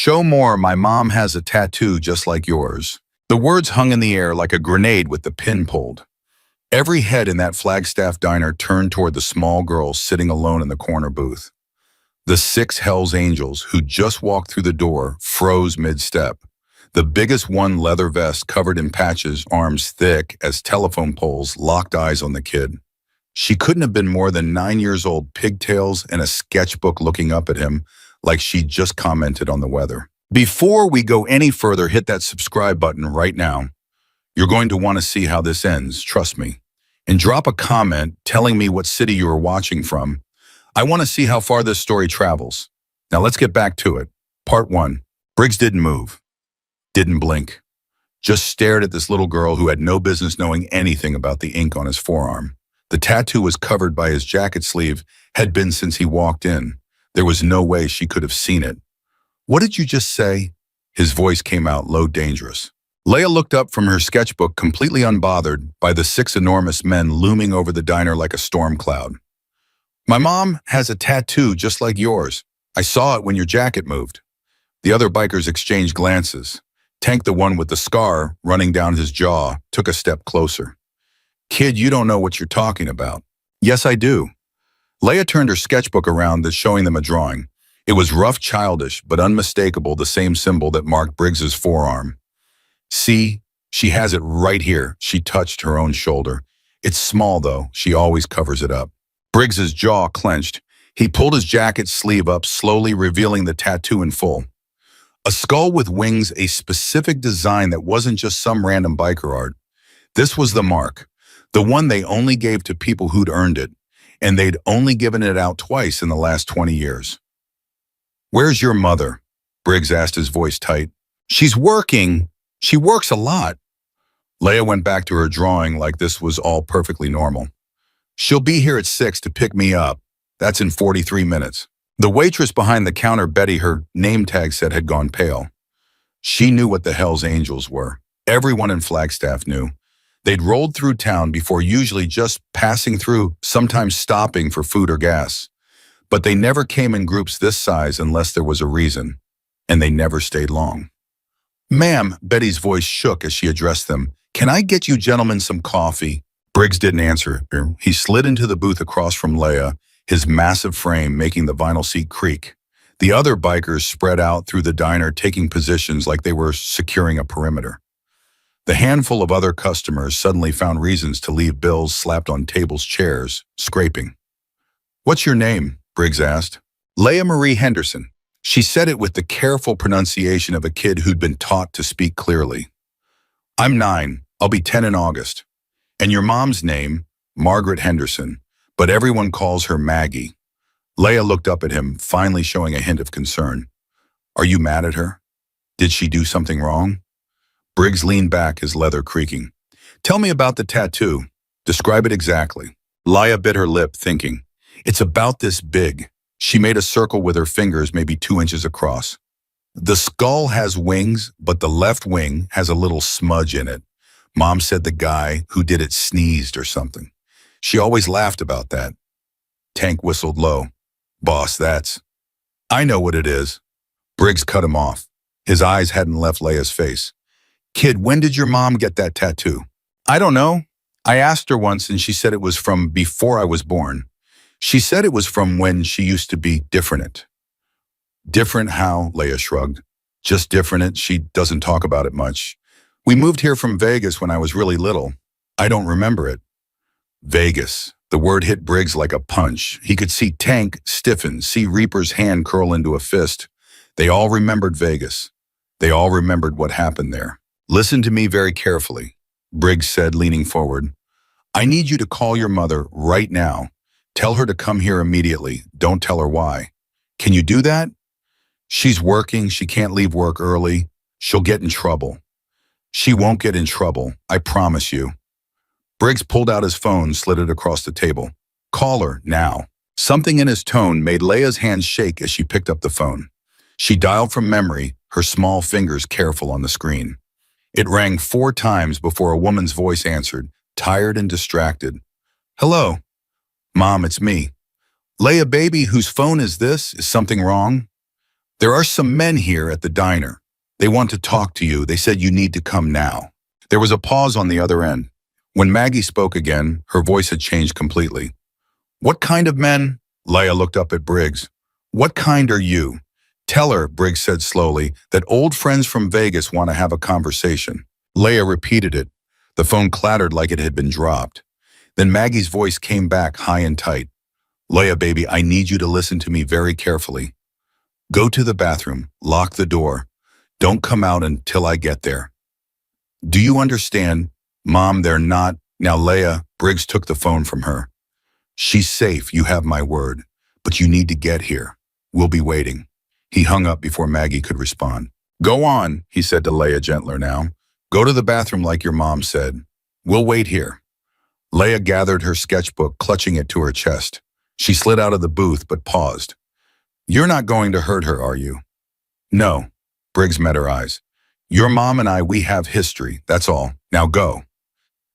Show more, my mom has a tattoo just like yours. The words hung in the air like a grenade with the pin pulled. Every head in that Flagstaff diner turned toward the small girl sitting alone in the corner booth. The 6 Hells Angels who just walked through the door froze mid-step. The biggest one leather vest covered in patches, arms thick as telephone poles, locked eyes on the kid. She couldn't have been more than 9 years old, pigtails and a sketchbook looking up at him like she'd just commented on the weather. Before we go any further, hit that subscribe button right now. You're going to want to see how this ends, trust me. And drop a comment telling me what city you are watching from. I want to see how far this story travels. Now let's get back to it. Part 1. Briggs didn't move. Didn't blink. Just stared at this little girl who had no business knowing anything about the ink on his forearm. The tattoo was covered by his jacket sleeve, had been since he walked in. There was no way she could have seen it. What did you just say? His voice came out low, dangerous. Leia looked up from her sketchbook, completely unbothered by the 6 enormous men looming over the diner like a storm cloud. My mom has a tattoo just like yours. I saw it when your jacket moved. The other bikers exchanged glances. Tank, the one with the scar running down his jaw, took a step closer. Kid, you don't know what you're talking about. Yes, I do. Leia turned her sketchbook around, showing them a drawing. It was rough, childish, but unmistakable, the same symbol that marked Briggs's forearm. See, she has it right here. She touched her own shoulder. It's small, though. She always covers it up. Briggs's jaw clenched. He pulled his jacket sleeve up, slowly revealing the tattoo in full. A skull with wings, a specific design that wasn't just some random biker art. This was the mark, the one they only gave to people who'd earned it, and they'd only given it out twice in the last 20 years. Where's your mother? Briggs asked, his voice tight. She's working. She works a lot. Leia went back to her drawing like this was all perfectly normal. She'll be here at 6 to pick me up. That's in 43 minutes. The waitress behind the counter, Betty, her name tag said, had gone pale. She knew what the Hells Angels were. Everyone in Flagstaff knew. They'd rolled through town before, usually just passing through, sometimes stopping for food or gas. But they never came in groups this size unless there was a reason, and they never stayed long. Ma'am, Betty's voice shook as she addressed them. Can I get you gentlemen some coffee? Briggs didn't answer. He slid into the booth across from Leia, his massive frame making the vinyl seat creak. The other bikers spread out through the diner, taking positions like they were securing a perimeter. The handful of other customers suddenly found reasons to leave bills slapped on tables, chairs, scraping. What's your name? Briggs asked. Leia Marie Henderson. She said it with the careful pronunciation of a kid who'd been taught to speak clearly. I'm 9. I'll be 10 in August. And your mom's name? Margaret Henderson. But everyone calls her Maggie. Leia looked up at him, finally showing a hint of concern. Are you mad at her? Did she do something wrong? Briggs leaned back, his leather creaking. Tell me about the tattoo. Describe it exactly. Leia bit her lip, thinking. It's about this big. She made a circle with her fingers, maybe 2 inches across. The skull has wings, but the left wing has a little smudge in it. Mom said the guy who did it sneezed or something. She always laughed about that. Tank whistled low. Boss, that's... I know what it is. Briggs cut him off. His eyes hadn't left Leia's face. Kid, when did your mom get that tattoo? I don't know. I asked her once and she said it was from before I was born. She said it was from when she used to be different. Different how? Leia shrugged. Just different. She doesn't talk about it much. We moved here from Vegas when I was really little. I don't remember it. Vegas. The word hit Briggs like a punch. He could see Tank stiffen, see Reaper's hand curl into a fist. They all remembered Vegas. They all remembered what happened there. Listen to me very carefully, Briggs said, leaning forward. I need you to call your mother right now. Tell her to come here immediately. Don't tell her why. Can you do that? She's working. She can't leave work early. She'll get in trouble. She won't get in trouble. I promise you. Briggs pulled out his phone, slid it across the table. Call her, now. Something in his tone made Leia's hands shake as she picked up the phone. She dialed from memory, her small fingers careful on the screen. It rang 4 times before a woman's voice answered, tired and distracted. Hello. Mom, it's me. Leia, baby, whose phone is this? Is something wrong? There are some men here at the diner. They want to talk to you. They said you need to come now. There was a pause on the other end. When Maggie spoke again, her voice had changed completely. What kind of men? Leia looked up at Briggs. What kind are you? Tell her, Briggs said slowly, that old friends from Vegas want to have a conversation. Leia repeated it. The phone clattered like it had been dropped. Then Maggie's voice came back high and tight. Leia, baby, I need you to listen to me very carefully. Go to the bathroom, lock the door. Don't come out until I get there. Do you understand? Mom, they're not. Now, Leia, Briggs took the phone from her. She's safe, you have my word, but you need to get here. We'll be waiting. He hung up before Maggie could respond. Go on, he said to Leia, gentler now. Go to the bathroom like your mom said. We'll wait here. Leia gathered her sketchbook, clutching it to her chest. She slid out of the booth, but paused. You're not going to hurt her, are you? No. Briggs met her eyes. Your mom and I, we have history, that's all. Now go.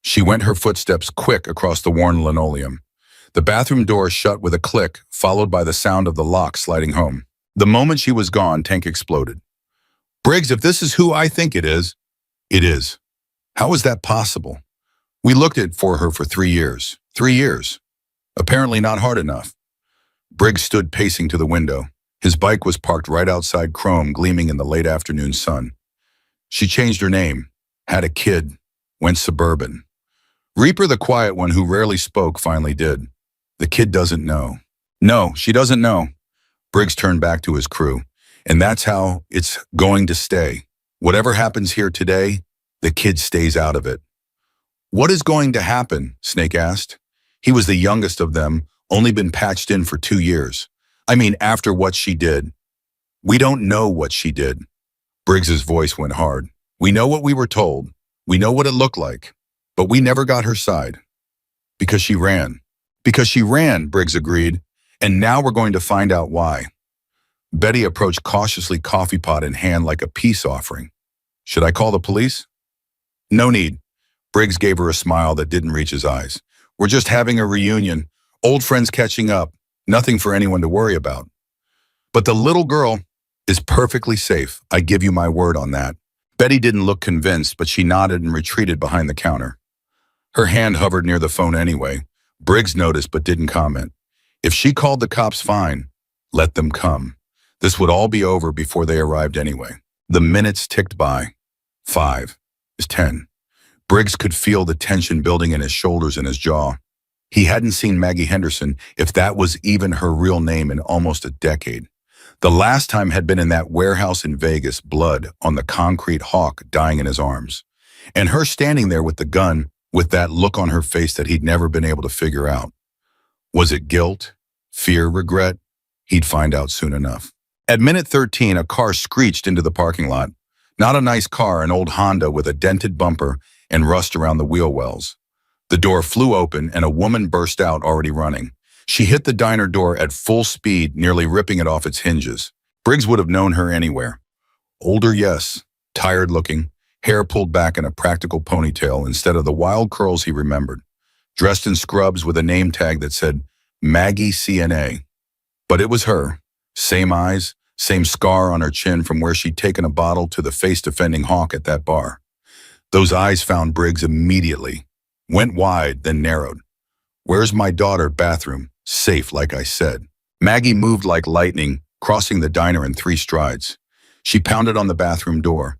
She went her footsteps quick across the worn linoleum. The bathroom door shut with a click, followed by the sound of the lock sliding home. The moment she was gone, Tank exploded. Briggs, if this is who I think it is. How is that possible? We looked for her for 3 years. 3 years. Apparently not hard enough. Briggs stood pacing to the window. His bike was parked right outside Chrome, gleaming in the late afternoon sun. She changed her name, had a kid, went suburban. Reaper, the quiet one who rarely spoke, finally did. The kid doesn't know. No, she doesn't know. Briggs turned back to his crew. And that's how it's going to stay. Whatever happens here today, the kid stays out of it. What is going to happen? Snake asked. He was the youngest of them, only been patched in for 2 years. I mean, after what she did. We don't know what she did. Briggs's voice went hard. We know what we were told. We know what it looked like. But we never got her side. Because she ran. Because she ran, Briggs agreed. And now we're going to find out why. Betty approached cautiously, coffee pot in hand like a peace offering. Should I call the police? No need. Briggs gave her a smile that didn't reach his eyes. We're just having a reunion. Old friends catching up. Nothing for anyone to worry about. But the little girl is perfectly safe. I give you my word on that. Betty didn't look convinced, but she nodded and retreated behind the counter. Her hand hovered near the phone anyway. Briggs noticed but didn't comment. If she called the cops, fine. Let them come. This would all be over before they arrived anyway. The minutes ticked by. 5 is 10. Briggs could feel the tension building in his shoulders and his jaw. He hadn't seen Maggie Henderson, if that was even her real name, in almost a decade. The last time had been in that warehouse in Vegas, blood on the concrete, Hawk dying in his arms. And her standing there with the gun, with that look on her face that he'd never been able to figure out. Was it guilt? Fear? Regret? He'd find out soon enough. At minute 13, a car screeched into the parking lot. Not a nice car, an old Honda with a dented bumper and rust around the wheel wells. The door flew open and a woman burst out, already running. She hit the diner door at full speed, nearly ripping it off its hinges. Briggs would have known her anywhere. Older, yes. Tired looking, hair pulled back in a practical ponytail instead of the wild curls he remembered. Dressed in scrubs with a name tag that said Maggie CNA. But it was her. Same eyes, same scar on her chin from where she'd taken a bottle to the face-defending Hawk at that bar. Those eyes found Briggs immediately. Went wide, then narrowed. Where's my daughter? Bathroom. Safe, like I said. Maggie moved like lightning, crossing the diner in 3 strides. She pounded on the bathroom door.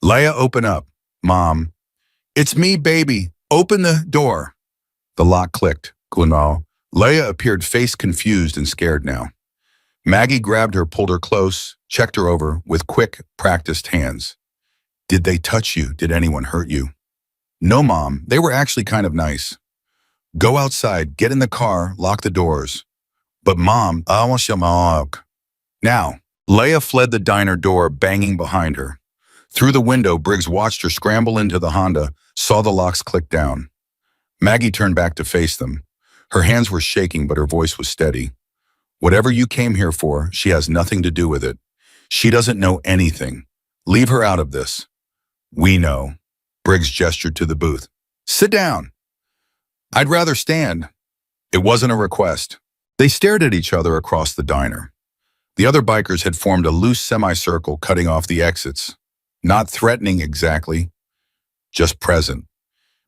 Leia, open up. Mom. It's me, baby. Open the door. The lock clicked. Glenal. Leia appeared face confused and scared now. Maggie grabbed her, pulled her close, checked her over with quick, practiced hands. Did they touch you? Did anyone hurt you? No, Mom. They were actually kind of nice. Go outside, get in the car, lock the doors. But Mom, I want your milk. Now, Leia fled the diner door, banging behind her. Through the window, Briggs watched her scramble into the Honda, saw the locks click down. Maggie turned back to face them. Her hands were shaking, but her voice was steady. Whatever you came here for, she has nothing to do with it. She doesn't know anything. Leave her out of this. We know. Briggs gestured to the booth. Sit down. I'd rather stand. It wasn't a request. They stared at each other across the diner. The other bikers had formed a loose semicircle cutting off the exits. Not threatening exactly, just present,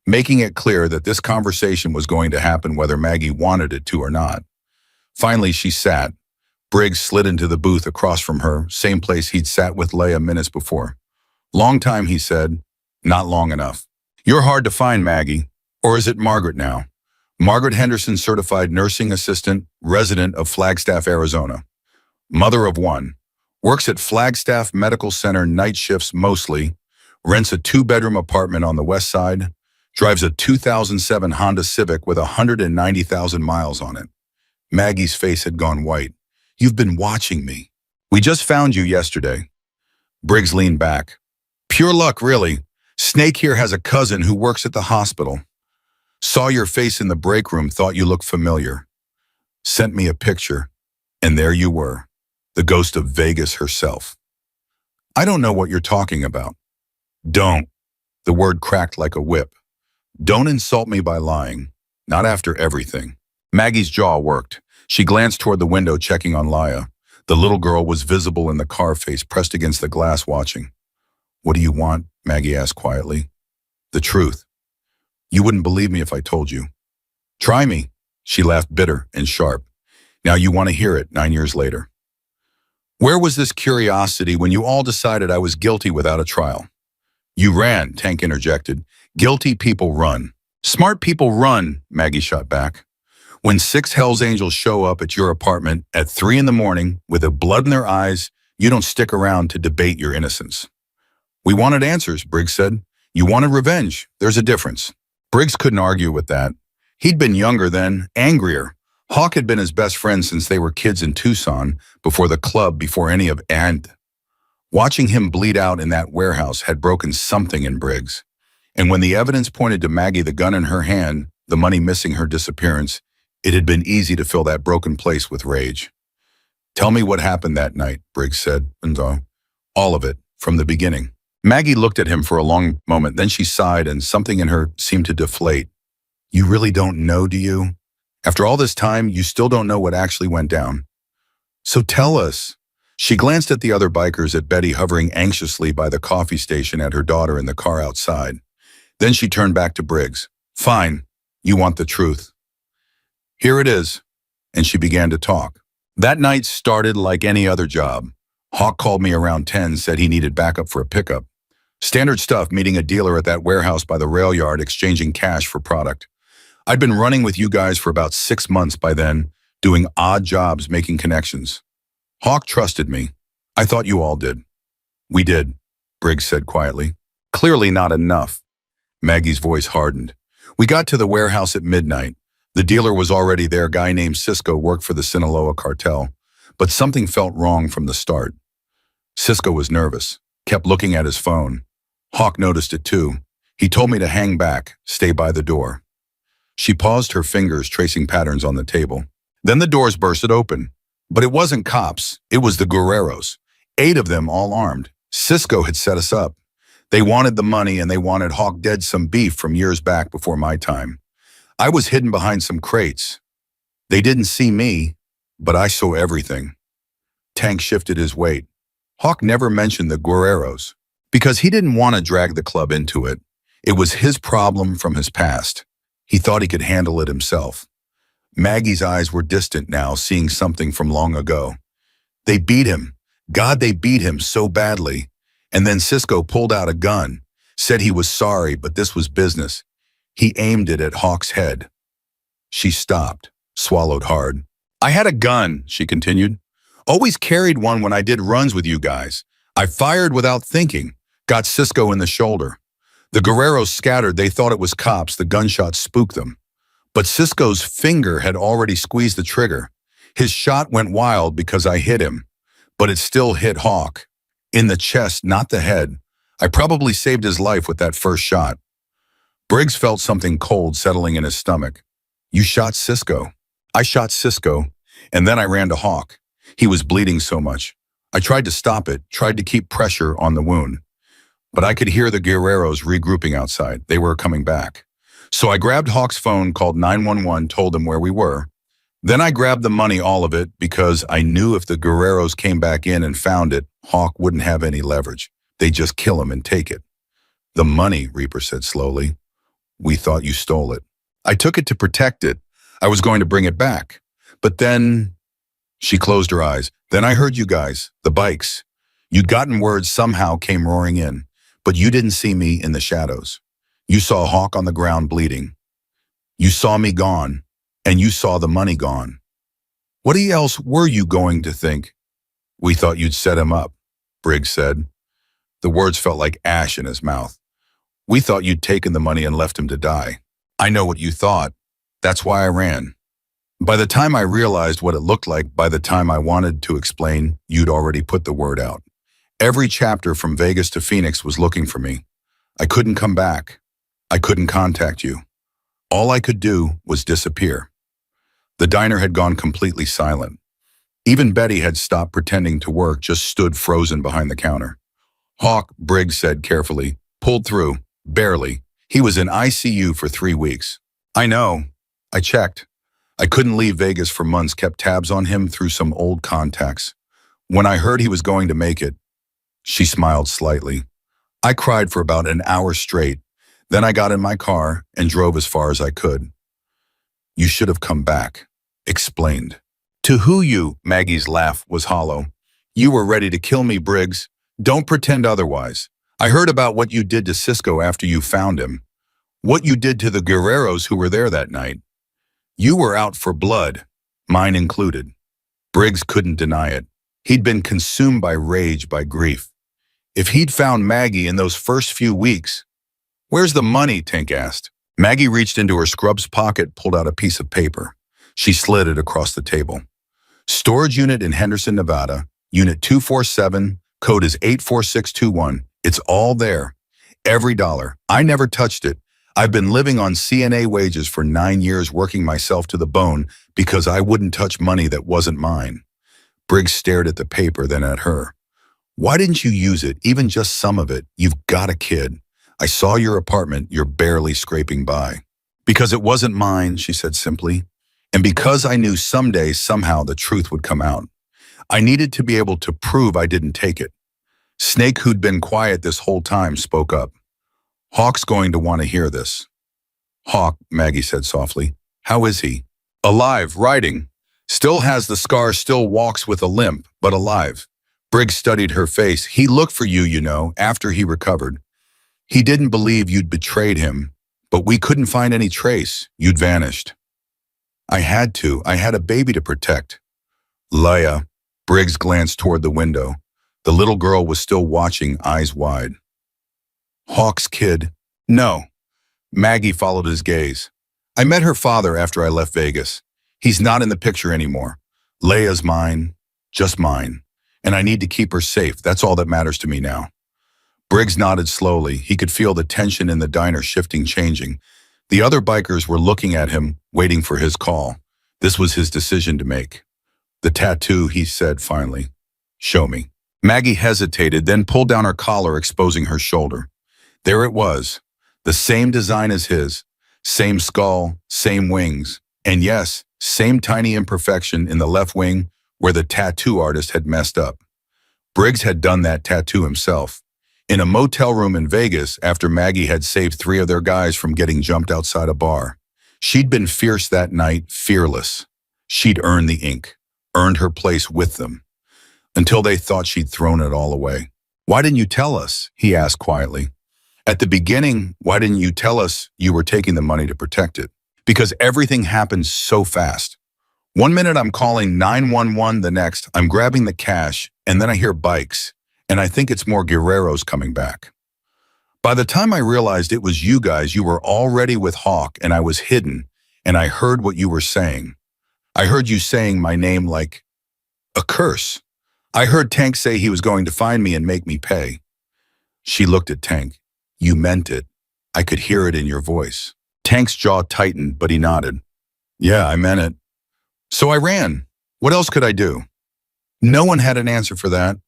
making it clear that this conversation was going to happen whether Maggie wanted it to or not. Finally, she sat. Briggs slid into the booth across from her, same place he'd sat with Leia minutes before. Long time, he said. Not long enough. You're hard to find, Maggie. Or is it Margaret now? Margaret Henderson, certified nursing assistant, resident of Flagstaff, Arizona. Mother of one. Works at Flagstaff Medical Center night shifts mostly. Rents a 2-bedroom apartment on the west side. Drives a 2007 Honda Civic with 190,000 miles on it. Maggie's face had gone white. You've been watching me. We just found you yesterday. Briggs leaned back. Pure luck, really. Snake here has a cousin who works at the hospital. Saw your face in the break room, thought you looked familiar. Sent me a picture, and there you were, the ghost of Vegas herself. I don't know what you're talking about. Don't. The word cracked like a whip. Don't insult me by lying. Not after everything. Maggie's jaw worked. She glanced toward the window, checking on Leia. The little girl was visible in the car, face pressed against the glass, watching. What do you want? Maggie asked quietly. The truth. You wouldn't believe me if I told you. Try me. She laughed, bitter and sharp. Now you want to hear it 9 years later. Where was this curiosity when you all decided I was guilty without a trial? You ran, Tank interjected. Guilty people run. Smart people run, Maggie shot back. When 6 Hells Angels show up at your apartment at 3 in the morning with the blood in their eyes, you don't stick around to debate your innocence. We wanted answers, Briggs said. You wanted revenge. There's a difference. Briggs couldn't argue with that. He'd been younger then, angrier. Hawk had been his best friend since they were kids in Tucson, before the club, before any of and. Watching him bleed out in that warehouse had broken something in Briggs. And when the evidence pointed to Maggie, the gun in her hand, the money missing, her disappearance, it had been easy to fill that broken place with rage. Tell me what happened that night, Briggs said. All of it, from the beginning. Maggie looked at him for a long moment, then she sighed and something in her seemed to deflate. You really don't know, do you? After all this time, you still don't know what actually went down. So tell us. She glanced at the other bikers, at Betty hovering anxiously by the coffee station, at her daughter in the car outside. Then she turned back to Briggs. Fine, you want the truth. Here it is. And she began to talk. That night started like any other job. Hawk called me around 10, said he needed backup for a pickup. Standard stuff, meeting a dealer at that warehouse by the rail yard, exchanging cash for product. I'd been running with you guys for about 6 months by then, doing odd jobs, making connections. Hawk trusted me. I thought you all did. We did, Briggs said quietly. Clearly not enough. Maggie's voice hardened. We got to the warehouse at midnight. The dealer was already there. A guy named Cisco worked for the Sinaloa cartel, but something felt wrong from the start. Cisco was nervous, kept looking at his phone. Hawk noticed it too. He told me to hang back, stay by the door. She paused, her fingers tracing patterns on the table. Then the doors bursted open. But it wasn't cops, it was the Guerreros. 8 of them, all armed. Cisco had set us up. They wanted the money and they wanted Hawk dead, some beef from years back before my time. I was hidden behind some crates. They didn't see me, but I saw everything. Tank shifted his weight. Hawk never mentioned the Guerreros because he didn't want to drag the club into it. It was his problem from his past. He thought he could handle it himself. Maggie's eyes were distant now, seeing something from long ago. They beat him. God, they beat him so badly. And then Cisco pulled out a gun, said he was sorry, but this was business. He aimed it at Hawk's head. She stopped, swallowed hard. I had a gun, she continued. Always carried one when I did runs with you guys. I fired without thinking, got Cisco in the shoulder. The Guerreros scattered. They thought it was cops. The gunshot spooked them. But Cisco's finger had already squeezed the trigger. His shot went wild because I hit him, but it still hit Hawk. In the chest, not the head. I probably saved his life with that first shot. Briggs felt something cold settling in his stomach. You shot Cisco. I shot Cisco, and then I ran to Hawk. He was bleeding so much. I tried to stop it, tried to keep pressure on the wound. But I could hear the Guerreros regrouping outside. They were coming back. So I grabbed Hawk's phone, called 911, told them where we were. Then I grabbed the money, all of it, because I knew if the Guerreros came back in and found it, Hawk wouldn't have any leverage. They'd just kill him and take it. The money, Reaper said slowly. We thought you stole it. I took it to protect it. I was going to bring it back. But then, she closed her eyes. Then I heard you guys, the bikes. You'd gotten word somehow came roaring in, but you didn't see me in the shadows. You saw Hawk on the ground bleeding. You saw me gone, and you saw the money gone. What else were you going to think? We thought you'd set him up, Briggs said. The words felt like ash in his mouth. We thought you'd taken the money and left him to die. I know what you thought. That's why I ran. By the time I realized what it looked like, by the time I wanted to explain, you'd already put the word out. Every chapter from Vegas to Phoenix was looking for me. I couldn't come back. I couldn't contact you. All I could do was disappear. The diner had gone completely silent. Even Betty had stopped pretending to work, just stood frozen behind the counter. Hawk, Briggs said carefully, pulled through, barely. He was in ICU for 3 weeks. I know. I checked. I couldn't leave Vegas for months, kept tabs on him through some old contacts. When I heard he was going to make it, she smiled slightly. I cried for about an hour straight. Then I got in my car and drove as far as I could. You should have come back, explained. To who you? Maggie's laugh was hollow. You were ready to kill me, Briggs. Don't pretend otherwise. I heard about what you did to Cisco after you found him. What you did to the Guerreros who were there that night. You were out for blood, mine included. Briggs couldn't deny it. He'd been consumed by rage, by grief. If he'd found Maggie in those first few weeks, where's the money? Tink asked. Maggie reached into her scrubs pocket, pulled out a piece of paper. She slid it across the table. Storage unit in Henderson, Nevada, unit 247, code is 84621. It's all there. Every dollar. I never touched it. I've been living on CNA wages for 9 years, working myself to the bone because I wouldn't touch money that wasn't mine. Briggs stared at the paper, then at her. Why didn't you use it, even just some of it? You've got a kid. I saw your apartment. You're barely scraping by. Because it wasn't mine, she said simply. And because I knew someday, somehow, the truth would come out. I needed to be able to prove I didn't take it. Snake, who'd been quiet this whole time, spoke up. Hawk's going to want to hear this. Hawk, Maggie said softly. How is he? Alive, riding. Still has the scars, still walks with a limp, but alive. Briggs studied her face. He looked for you, after he recovered. He didn't believe you'd betrayed him, but we couldn't find any trace. You'd vanished. I had to. I had a baby to protect. Leia. Briggs glanced toward the window. The little girl was still watching, eyes wide. Hawk's kid? No. Maggie followed his gaze. I met her father after I left Vegas. He's not in the picture anymore. Leia's mine, just mine. And I need to keep her safe. That's all that matters to me now. Briggs nodded slowly. He could feel the tension in the diner shifting, changing. The other bikers were looking at him, waiting for his call. This was his decision to make. The tattoo, he said finally. Show me. Maggie hesitated, then pulled down her collar, exposing her shoulder. There it was, the same design as his, same skull, same wings, and yes, same tiny imperfection in the left wing where the tattoo artist had messed up. Briggs had done that tattoo himself, in a motel room in Vegas after Maggie had saved 3 of their guys from getting jumped outside a bar. She'd been fierce that night, fearless. She'd earned the ink, earned her place with them, until they thought she'd thrown it all away. Why didn't you tell us? He asked quietly. At the beginning, why didn't you tell us you were taking the money to protect it? Because everything happened so fast. One minute I'm calling 911, the next I'm grabbing the cash, and then I hear bikes, and I think it's more Guerreros coming back. By the time I realized it was you guys, you were already with Hawk, and I was hidden, and I heard what you were saying. I heard you saying my name like a curse. I heard Tank say he was going to find me and make me pay. She looked at Tank. You meant it. I could hear it in your voice. Tank's jaw tightened, but he nodded. Yeah, I meant it. So I ran. What else could I do? No one had an answer for that.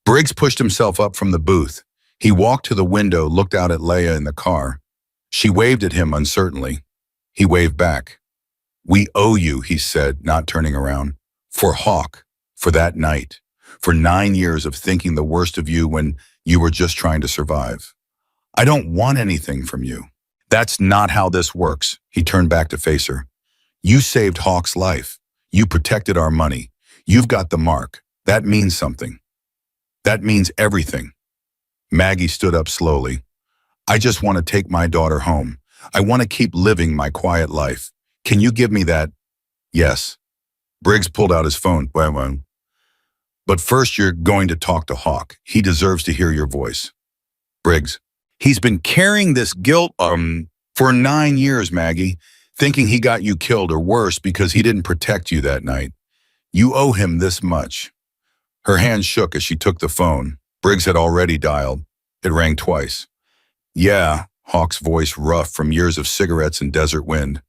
Briggs pushed himself up from the booth. He walked to the window, looked out at Leia in the car. She waved at him uncertainly. He waved back. We owe you, he said, not turning around. For Hawk, for that night, for 9 years of thinking the worst of you when you were just trying to survive. I don't want anything from you. That's not how this works, he turned back to face her. You saved Hawk's life. You protected our money. You've got the mark. That means something. That means everything. Maggie stood up slowly. I just want to take my daughter home. I want to keep living my quiet life. Can you give me that? Yes. Briggs pulled out his phone. Well. But first you're going to talk to Hawk. He deserves to hear your voice. Briggs. He's been carrying this guilt for 9 years, Maggie, thinking he got you killed or worse because he didn't protect you that night. You owe him this much. Her hand shook as she took the phone. Briggs had already dialed. It rang twice. Yeah, Hawk's voice rough from years of cigarettes and desert wind.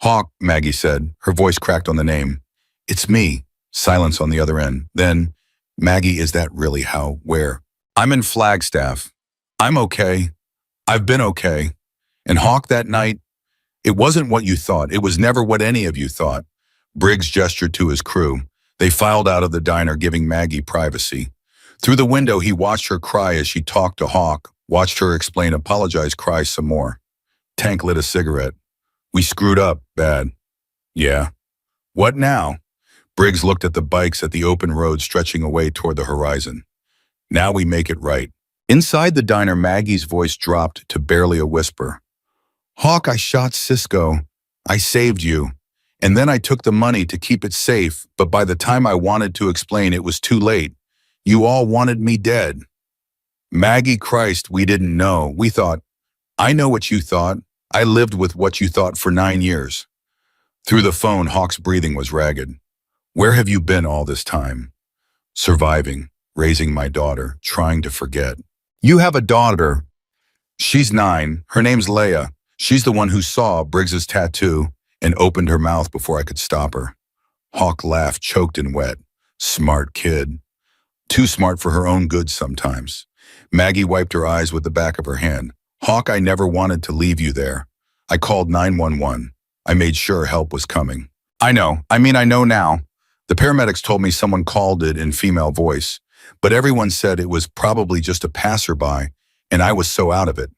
Hawk, Maggie said. Her voice cracked on the name. It's me. Silence on the other end. Then, Maggie, is that really how, where? I'm in Flagstaff. I'm okay. I've been okay. And Hawk, that night, it wasn't what you thought. It was never what any of you thought. Briggs gestured to his crew. They filed out of the diner, giving Maggie privacy. Through the window, he watched her cry as she talked to Hawk, watched her explain, apologize, cry some more. Tank lit a cigarette. We screwed up, bad. Yeah. What now? Briggs looked at the bikes at the open road stretching away toward the horizon. Now we make it right. Inside the diner, Maggie's voice dropped to barely a whisper. Hawk, I shot Cisco. I saved you. And then I took the money to keep it safe, but by the time I wanted to explain, it was too late. You all wanted me dead. Maggie, Christ, we didn't know. We thought, I know what you thought. I lived with what you thought for 9 years. Through the phone, Hawk's breathing was ragged. Where have you been all this time? Surviving, raising my daughter, trying to forget. You have a daughter. She's 9. Her name's Leia. She's the one who saw Briggs's tattoo and opened her mouth before I could stop her. Hawk laughed, choked and wet. Smart kid. Too smart for her own good sometimes. Maggie wiped her eyes with the back of her hand. Hawk, I never wanted to leave you there. I called 911. I made sure help was coming. I know now. The paramedics told me someone called it in female voice, but everyone said it was probably just a passerby, and I was so out of it.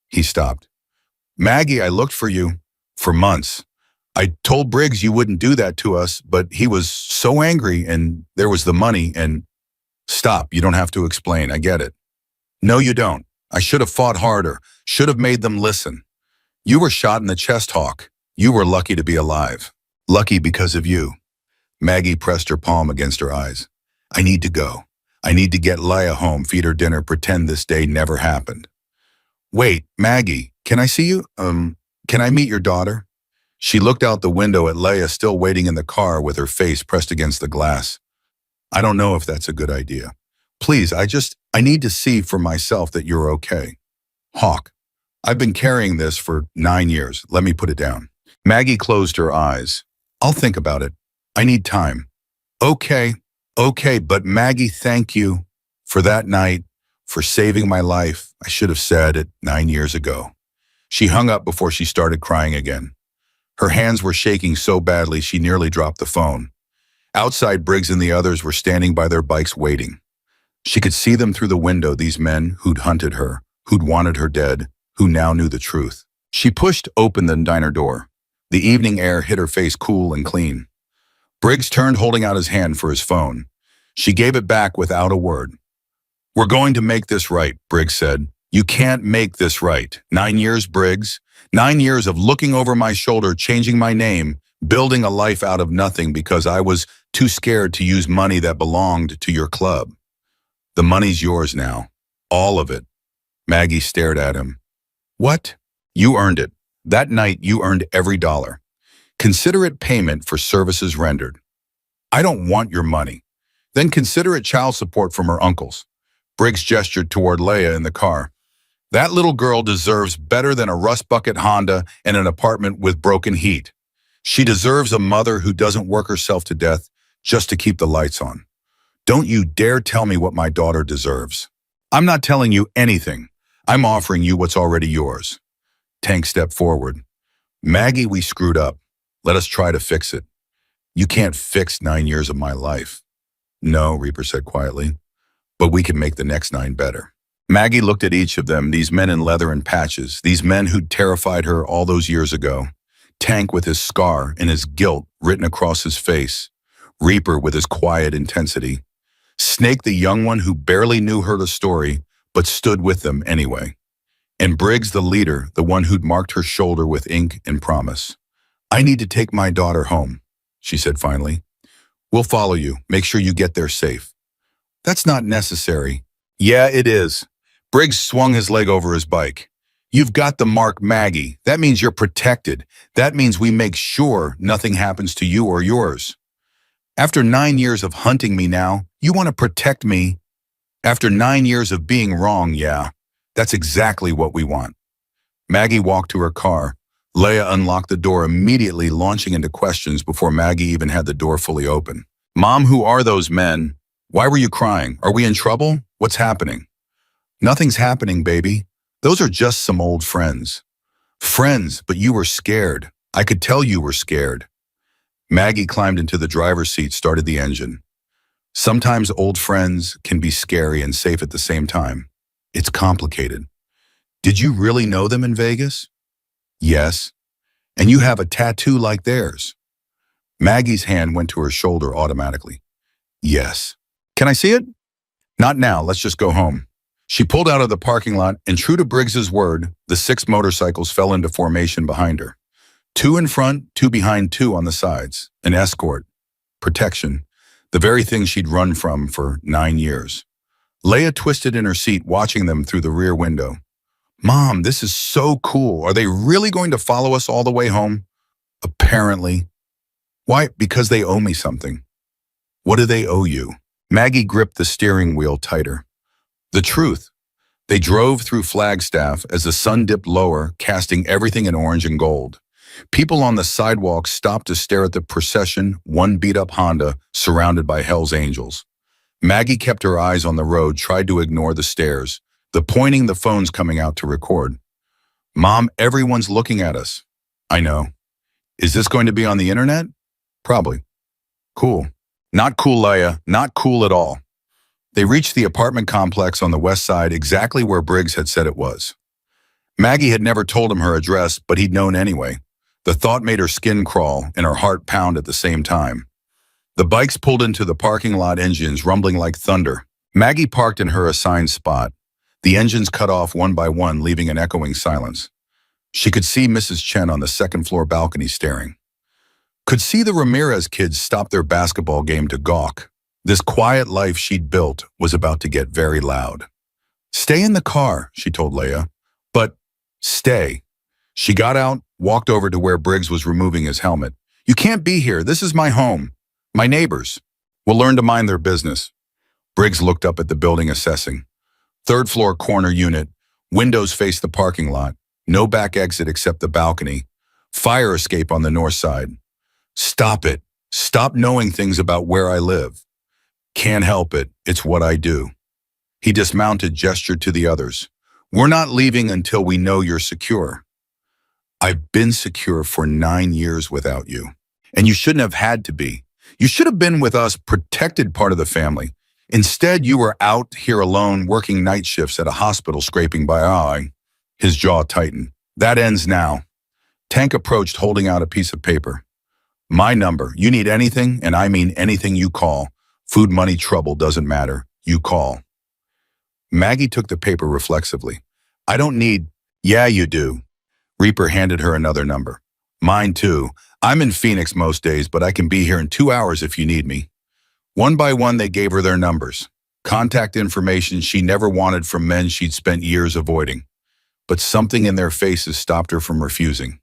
He stopped. Maggie, I looked for you for months. I told Briggs you wouldn't do that to us, but he was so angry, and there was the money, and... Stop, you don't have to explain, I get it. No, you don't. I should have fought harder, should have made them listen. You were shot in the chest, Hawk. You were lucky to be alive. Lucky because of you. Maggie pressed her palm against her eyes. I need to go. I need to get Leia home, feed her dinner, pretend this day never happened. Wait, Maggie, can I see you? Can I meet your daughter? She looked out the window at Leia still waiting in the car with her face pressed against the glass. I don't know if that's a good idea. Please, I need to see for myself that you're okay. Hawk, I've been carrying this for 9 years. Let me put it down. Maggie closed her eyes. I'll think about it. I need time. Okay, but Maggie, thank you for that night, for saving my life. I should have said it 9 years ago. She hung up before she started crying again. Her hands were shaking so badly she nearly dropped the phone. Outside, Briggs and the others were standing by their bikes waiting. She could see them through the window, these men who'd hunted her, who'd wanted her dead, who now knew the truth. She pushed open the diner door. The evening air hit her face cool and clean. Briggs turned, holding out his hand for his phone. She gave it back without a word. We're going to make this right, Briggs said. You can't make this right. 9 years, Briggs. 9 years of looking over my shoulder, changing my name, building a life out of nothing because I was too scared to use money that belonged to your club. The money's yours now. All of it. Maggie stared at him. What? You earned it. That night you earned every dollar. Consider it payment for services rendered. I don't want your money. Then consider it child support from her uncles. Briggs gestured toward Leia in the car. That little girl deserves better than a rust bucket Honda and an apartment with broken heat. She deserves a mother who doesn't work herself to death just to keep the lights on. Don't you dare tell me what my daughter deserves. I'm not telling you anything. I'm offering you what's already yours. Tank stepped forward. Maggie, we screwed up. Let us try to fix it. You can't fix 9 years of my life. No, Reaper said quietly, but we can make the next 9 better. Maggie looked at each of them, these men in leather and patches, these men who'd terrified her all those years ago. Tank with his scar and his guilt written across his face. Reaper with his quiet intensity. Snake, the young one who barely knew her the story, but stood with them anyway. And Briggs, the leader, the one who'd marked her shoulder with ink and promise. I need to take my daughter home, she said finally. We'll follow you. Make sure you get there safe. That's not necessary. Yeah, it is. Briggs swung his leg over his bike. You've got the mark, Maggie. That means you're protected. That means we make sure nothing happens to you or yours. After 9 years of hunting me now, you want to protect me? After 9 years of being wrong, yeah. That's exactly what we want. Maggie walked to her car. Leia unlocked the door immediately, launching into questions before Maggie even had the door fully open. Mom, who are those men? Why were you crying? Are we in trouble? What's happening? Nothing's happening, baby. Those are just some old friends. Friends, but you were scared. I could tell you were scared. Maggie climbed into the driver's seat, started the engine. Sometimes old friends can be scary and safe at the same time. It's complicated. Did you really know them in Vegas? Yes. And you have a tattoo like theirs. Maggie's hand went to her shoulder automatically. Yes. Can I see it? Not now, let's just go home. She pulled out of the parking lot, and true to Briggs's word, the 6 motorcycles fell into formation behind her. 2 in front, 2 behind, 2 on the sides. An escort. Protection. The very thing she'd run from for 9 years. Leia twisted in her seat, watching them through the rear window. Mom, this is so cool. Are they really going to follow us all the way home? Apparently. Why? Because they owe me something. What do they owe you? Maggie gripped the steering wheel tighter. The truth. They drove through Flagstaff as the sun dipped lower, casting everything in orange and gold. People on the sidewalk stopped to stare at the procession, one beat-up Honda surrounded by Hell's Angels. Maggie kept her eyes on the road, tried to ignore the stares, the pointing, the phones coming out to record. Mom, everyone's looking at us. I know. Is this going to be on the internet? Probably. Cool. Not cool, Leia. Not cool at all. They reached the apartment complex on the west side, exactly where Briggs had said it was. Maggie had never told him her address, but he'd known anyway. The thought made her skin crawl and her heart pound at the same time. The bikes pulled into the parking lot, engines rumbling like thunder. Maggie parked in her assigned spot. The engines cut off one by one, leaving an echoing silence. She could see Mrs. Chen on the second-floor balcony staring. Could see the Ramirez kids stop their basketball game to gawk. This quiet life she'd built was about to get very loud. Stay in the car, she told Leia. But stay. She got out, walked over to where Briggs was removing his helmet. You can't be here. This is my home. My neighbors. Will learn to mind their business. Briggs looked up at the building, assessing. 3rd floor corner unit. Windows face the parking lot. No back exit except the balcony. Fire escape on the north side. Stop it. Stop knowing things about where I live. Can't help it. It's what I do. He dismounted, gestured to the others. We're not leaving until we know you're secure. I've been secure for 9 years without you. And you shouldn't have had to be. You should have been with us, protected part of the family. Instead, you were out here alone, working night shifts at a hospital, scraping by eye. His jaw tightened. That ends now. Tank approached, holding out a piece of paper. My number. You need anything, and I mean anything, you call. Food, money, trouble, doesn't matter. You call. Maggie took the paper reflexively. I don't need... Yeah, you do. Reaper handed her another number. Mine too. I'm in Phoenix most days, but I can be here in 2 hours if you need me. One by one, they gave her their numbers. Contact information she never wanted from men she'd spent years avoiding. But something in their faces stopped her from refusing.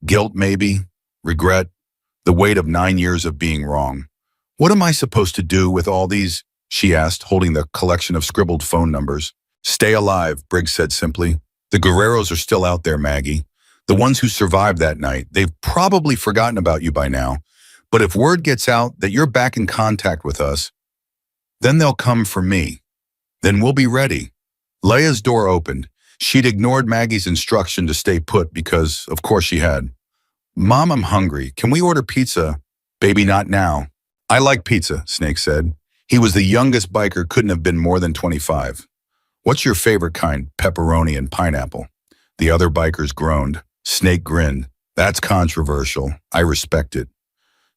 Guilt, maybe. Regret. The weight of 9 years of being wrong. What am I supposed to do with all these? She asked, holding the collection of scribbled phone numbers. Stay alive, Briggs said simply. The Guerreros are still out there, Maggie. The ones who survived that night. They've probably forgotten about you by now. But if word gets out that you're back in contact with us, then they'll come for me. Then we'll be ready. Leia's door opened. She'd ignored Maggie's instruction to stay put because, of course, she had. Mom, I'm hungry. Can we order pizza? Baby, not now. I like pizza, Snake said. He was the youngest biker, couldn't have been more than 25. What's your favorite kind? Pepperoni and pineapple. The other bikers groaned. Snake grinned. That's controversial. I respect it.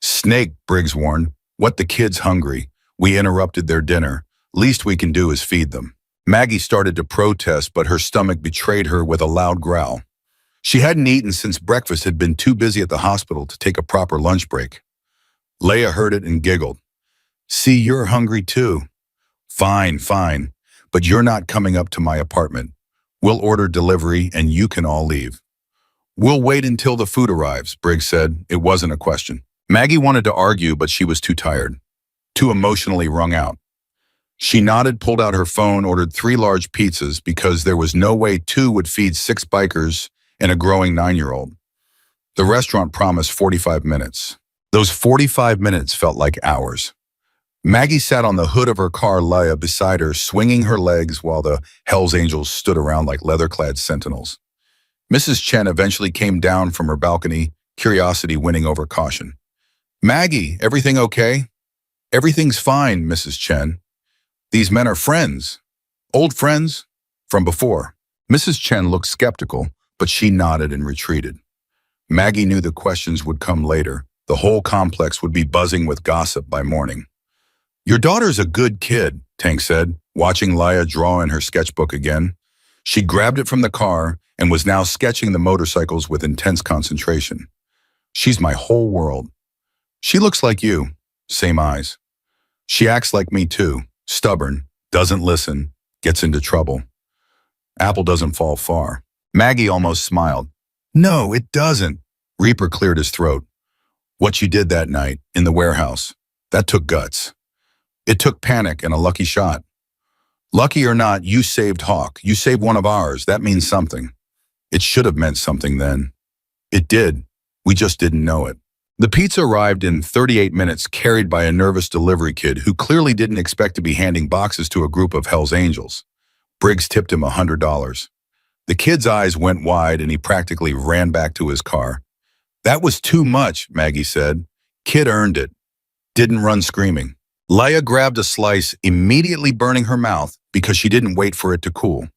Snake, Briggs warned. What, the kid's hungry? We interrupted their dinner. Least we can do is feed them. Maggie started to protest, but her stomach betrayed her with a loud growl. She hadn't eaten since breakfast, had been too busy at the hospital to take a proper lunch break. Leia heard it and giggled. See, you're hungry too. Fine, fine, but you're not coming up to my apartment. We'll order delivery and you can all leave. We'll wait until the food arrives, Briggs said. It wasn't a question. Maggie wanted to argue, but she was too tired, too emotionally wrung out. She nodded, pulled out her phone, ordered 3 large pizzas because there was no way 2 would feed 6 bikers and a growing 9-year-old. The restaurant promised 45 minutes. Those 45 minutes felt like hours. Maggie sat on the hood of her car, Leia beside her, swinging her legs while the Hells Angels stood around like leather-clad sentinels. Mrs. Chen eventually came down from her balcony, curiosity winning over caution. Maggie, everything okay? Everything's fine, Mrs. Chen. These men are friends. Old friends? From before. Mrs. Chen looked skeptical, but she nodded and retreated. Maggie knew the questions would come later. The whole complex would be buzzing with gossip by morning. Your daughter's a good kid, Tank said, watching Leia draw in her sketchbook again. She grabbed it from the car and was now sketching the motorcycles with intense concentration. She's my whole world. She looks like you. Same eyes. She acts like me too. Stubborn, doesn't listen, gets into trouble. Apple doesn't fall far. Maggie almost smiled. No, it doesn't. Reaper cleared his throat. What you did that night, in the warehouse, that took guts. It took panic and a lucky shot. Lucky or not, you saved Hawk. You saved one of ours. That means something. It should have meant something then. It did. We just didn't know it. The pizza arrived in 38 minutes, carried by a nervous delivery kid who clearly didn't expect to be handing boxes to a group of Hells Angels. Briggs tipped him $100. The kid's eyes went wide and he practically ran back to his car. That was too much, Maggie said. Kid earned it. Didn't run screaming. Leia grabbed a slice, immediately burning her mouth because she didn't wait for it to cool.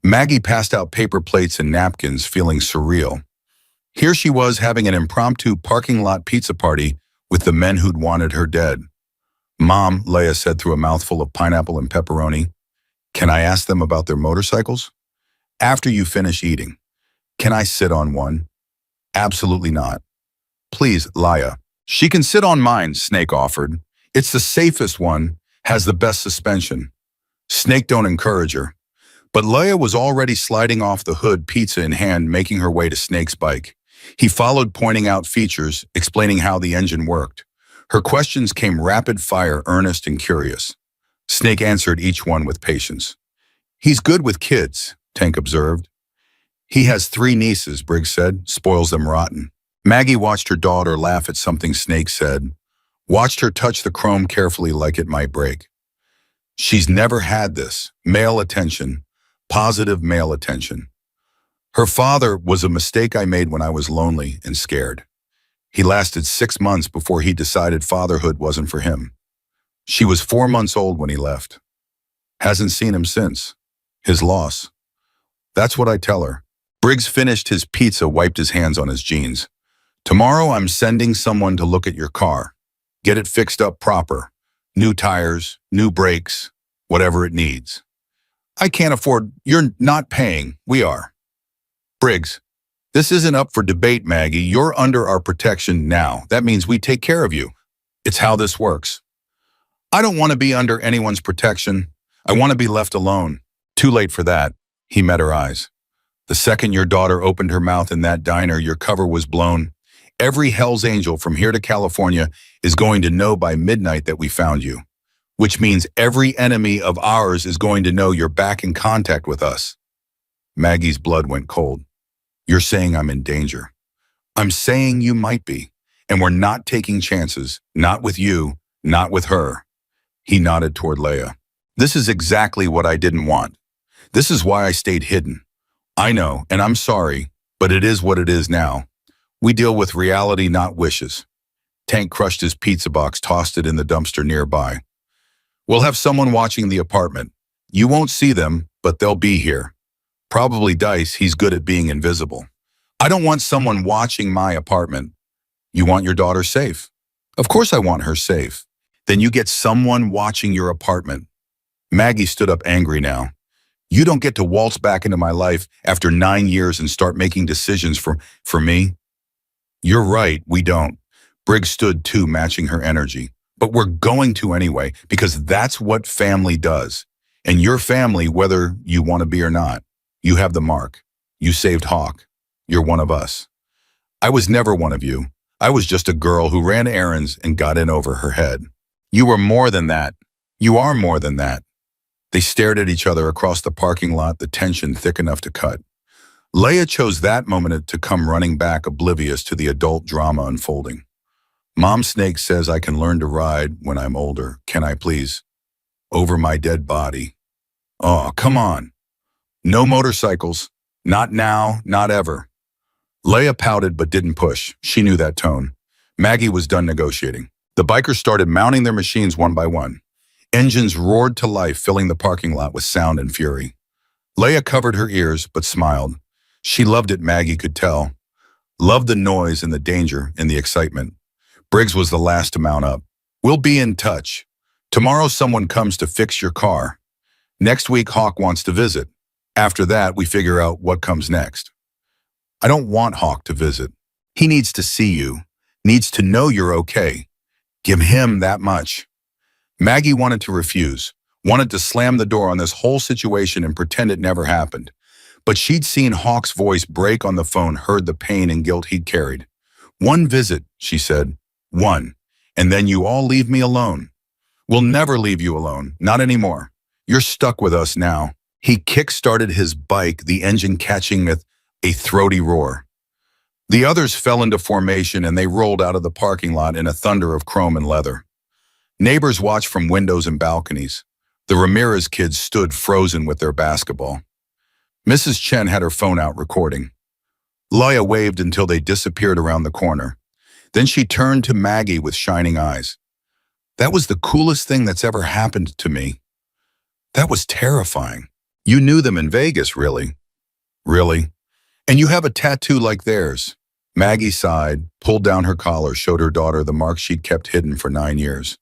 Maggie passed out paper plates and napkins, feeling surreal. Here she was having an impromptu parking lot pizza party with the men who'd wanted her dead. Mom, Leia said through a mouthful of pineapple and pepperoni, can I ask them about their motorcycles? After you finish eating. Can I sit on one? Absolutely not. Please, Leia. She can sit on mine, Snake offered. It's the safest one, has the best suspension. Snake don't encourage her. But Leia was already sliding off the hood, pizza in hand, making her way to Snake's bike. He followed, pointing out features, explaining how the engine worked. Her questions came rapid fire, earnest and curious. Snake answered each one with patience. He's good with kids, Tank observed. He has 3 nieces, Briggs said, spoils them rotten. Maggie watched her daughter laugh at something Snake said, watched her touch the chrome carefully like it might break. She's never had this, male attention, positive male attention. Her father was a mistake I made when I was lonely and scared. He lasted 6 months before he decided fatherhood wasn't for him. She was 4 months old when he left. Hasn't seen him since. His loss. That's what I tell her. Briggs finished his pizza, wiped his hands on his jeans. Tomorrow I'm sending someone to look at your car. Get it fixed up proper. New tires, new brakes, whatever it needs. I can't afford, you're not paying, we are. Briggs, this isn't up for debate, Maggie. You're under our protection now. That means we take care of you. It's how this works. I don't want to be under anyone's protection. I want to be left alone. Too late for that. He met her eyes. The second your daughter opened her mouth in that diner, your cover was blown. Every Hell's Angel from here to California is going to know by midnight that we found you, which means every enemy of ours is going to know you're back in contact with us. Maggie's blood went cold. You're saying I'm in danger. I'm saying you might be, and we're not taking chances, not with you, not with her. He nodded toward Leia. This is exactly what I didn't want. This is why I stayed hidden. I know, and I'm sorry, but it is what it is now. We deal with reality, not wishes. Tank crushed his pizza box, tossed it in the dumpster nearby. We'll have someone watching the apartment. You won't see them, but they'll be here. Probably Dice, he's good at being invisible. I don't want someone watching my apartment. You want your daughter safe? Of course I want her safe. Then you get someone watching your apartment. Maggie stood up angry now. You don't get to waltz back into my life after 9 years and start making decisions for me. You're right, we don't. Briggs stood too, matching her energy. But we're going to anyway, because that's what family does. And your family, whether you want to be or not, you have the mark. You saved Hawk. You're one of us. I was never one of you. I was just a girl who ran errands and got in over her head. You were more than that. You are more than that. They stared at each other across the parking lot, the tension thick enough to cut. Leia chose that moment to come running back, oblivious to the adult drama unfolding. Mom Snake says I can learn to ride when I'm older. Can I please? Over my dead body. Oh, come on. No motorcycles. Not now, not ever. Leia pouted but didn't push. She knew that tone. Maggie was done negotiating. The bikers started mounting their machines one by one. Engines roared to life, filling the parking lot with sound and fury. Leia covered her ears but smiled. She loved it, Maggie could tell. Loved the noise and the danger and the excitement. Briggs was the last to mount up. We'll be in touch. Tomorrow someone comes to fix your car. Next week Hawk wants to visit. After that, we figure out what comes next. I don't want Hawk to visit. He needs to see you, needs to know you're okay. Give him that much. Maggie wanted to refuse, wanted to slam the door on this whole situation and pretend it never happened. But she'd seen Hawk's voice break on the phone, heard the pain and guilt he'd carried. One visit, she said. One. And then you all leave me alone. We'll never leave you alone, not anymore. You're stuck with us now. He kick-started his bike, the engine catching with a throaty roar. The others fell into formation and they rolled out of the parking lot in a thunder of chrome and leather. Neighbors watched from windows and balconies. The Ramirez kids stood frozen with their basketball. Mrs. Chen had her phone out recording. Leia waved until they disappeared around the corner. Then she turned to Maggie with shining eyes. That was the coolest thing that's ever happened to me. That was terrifying. You knew them in Vegas, really? Really? And you have a tattoo like theirs. Maggie sighed, pulled down her collar, showed her daughter the mark she'd kept hidden for 9 years.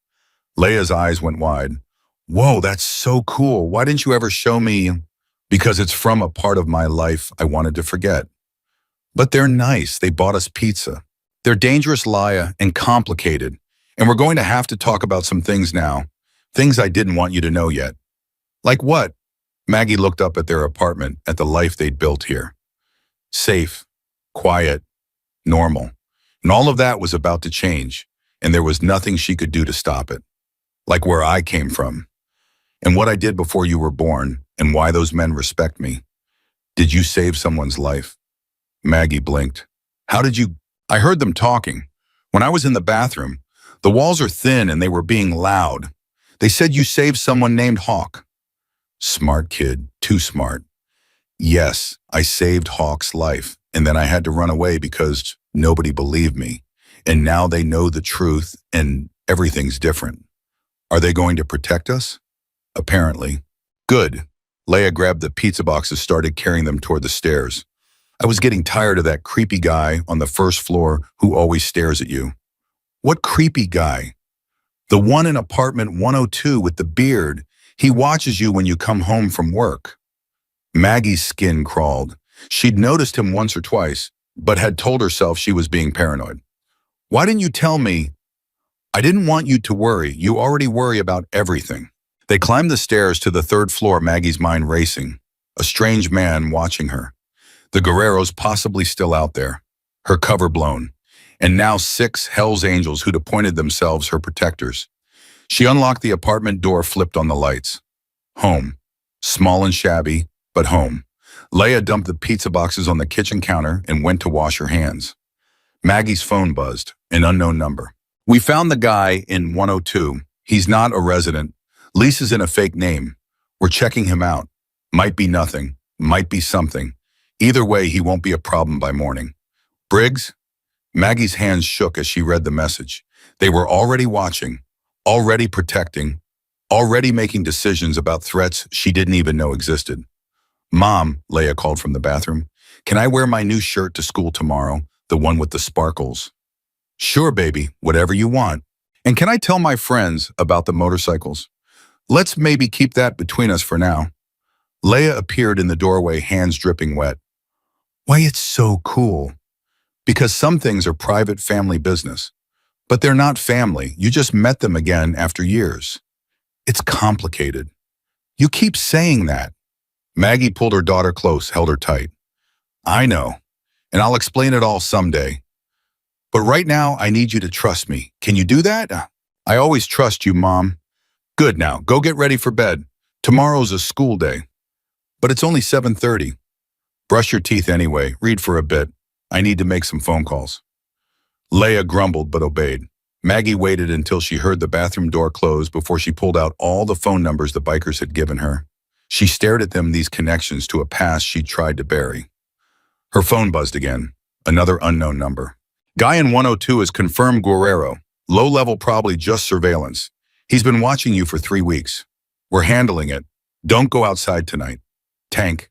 Leia's eyes went wide. Whoa, that's so cool. Why didn't you ever show me? Because it's from a part of my life I wanted to forget. But they're nice. They bought us pizza. They're dangerous, Leia, and complicated. And we're going to have to talk about some things now. Things I didn't want you to know yet. Like what? Maggie looked up at their apartment, at the life they'd built here. Safe, quiet, normal. And all of that was about to change, and there was nothing she could do to stop it. Like where I came from, and what I did before you were born, and why those men respect me. Did you save someone's life? Maggie blinked. How did you? I heard them talking. When I was in the bathroom, the walls are thin and they were being loud. They said you saved someone named Hawk. Smart kid, too smart. Yes, I saved Hawk's life, and then I had to run away because nobody believed me. And now they know the truth, and everything's different. Are they going to protect us? Apparently. Good. Leia grabbed the pizza boxes, started carrying them toward the stairs. I was getting tired of that creepy guy on the first floor who always stares at you. What creepy guy? The one in apartment 102 with the beard. He watches you when you come home from work. Maggie's skin crawled. She'd noticed him once or twice, but had told herself she was being paranoid. Why didn't you tell me? I didn't want you to worry. You already worry about everything. They climbed the stairs to the 3rd floor, Maggie's mind racing. A strange man watching her. The Guerreros possibly still out there. Her cover blown. And now 6 Hell's Angels who'd appointed themselves her protectors. She unlocked the apartment door, flipped on the lights. Home. Small and shabby, but home. Leia dumped the pizza boxes on the kitchen counter and went to wash her hands. Maggie's phone buzzed, an unknown number. We found the guy in 102. He's not a resident. Lisa's in a fake name. We're checking him out. Might be nothing. Might be something. Either way, he won't be a problem by morning. Briggs? Maggie's hands shook as she read the message. They were already watching, already protecting, already making decisions about threats she didn't even know existed. Mom, Leia called from the bathroom, can I wear my new shirt to school tomorrow, the one with the sparkles? Sure, baby, whatever you want. And can I tell my friends about the motorcycles? Let's maybe keep that between us for now. Leia appeared in the doorway, hands dripping wet. Why, it's so cool. Because some things are private family business. But they're not family. You just met them again after years. It's complicated. You keep saying that. Maggie pulled her daughter close, held her tight. I know, and I'll explain it all someday. But right now, I need you to trust me. Can you do that? I always trust you, Mom. Good, now, go get ready for bed. Tomorrow's a school day. But it's only 7:30. Brush your teeth anyway, read for a bit. I need to make some phone calls. Leia grumbled but obeyed. Maggie waited until she heard the bathroom door close before she pulled out all the phone numbers the bikers had given her. She stared at them, these connections to a past she'd tried to bury. Her phone buzzed again. Another unknown number. Guy in 102 is confirmed Guerrero. Low level, probably just surveillance. He's been watching you for 3 weeks. We're handling it. Don't go outside tonight. Tank.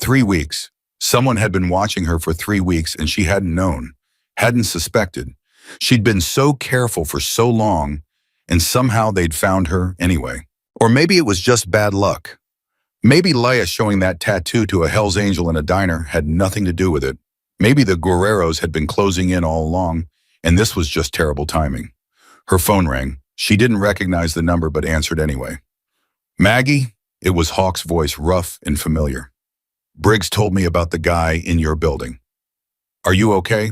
3 weeks. Someone had been watching her for 3 weeks and she hadn't known, hadn't suspected. She'd been so careful for so long, and somehow they'd found her anyway. Or maybe it was just bad luck. Maybe Leia showing that tattoo to a Hell's Angel in a diner had nothing to do with it. Maybe the Guerreros had been closing in all along, and this was just terrible timing. Her phone rang. She didn't recognize the number but answered anyway. Maggie? It was Hawk's voice, rough and familiar. Briggs told me about the guy in your building. Are you okay?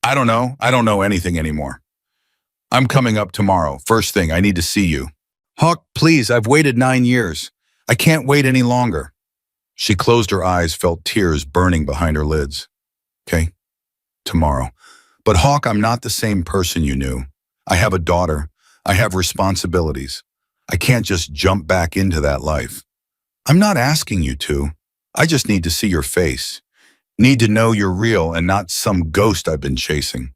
I don't know. I don't know anything anymore. I'm coming up tomorrow. First thing, I need to see you. Hawk, please, I've waited 9 years. I can't wait any longer. She closed her eyes, felt tears burning behind her lids. Okay, tomorrow. But Hawk, I'm not the same person you knew. I have a daughter. I have responsibilities. I can't just jump back into that life. I'm not asking you to. I just need to see your face. Need to know you're real and not some ghost I've been chasing.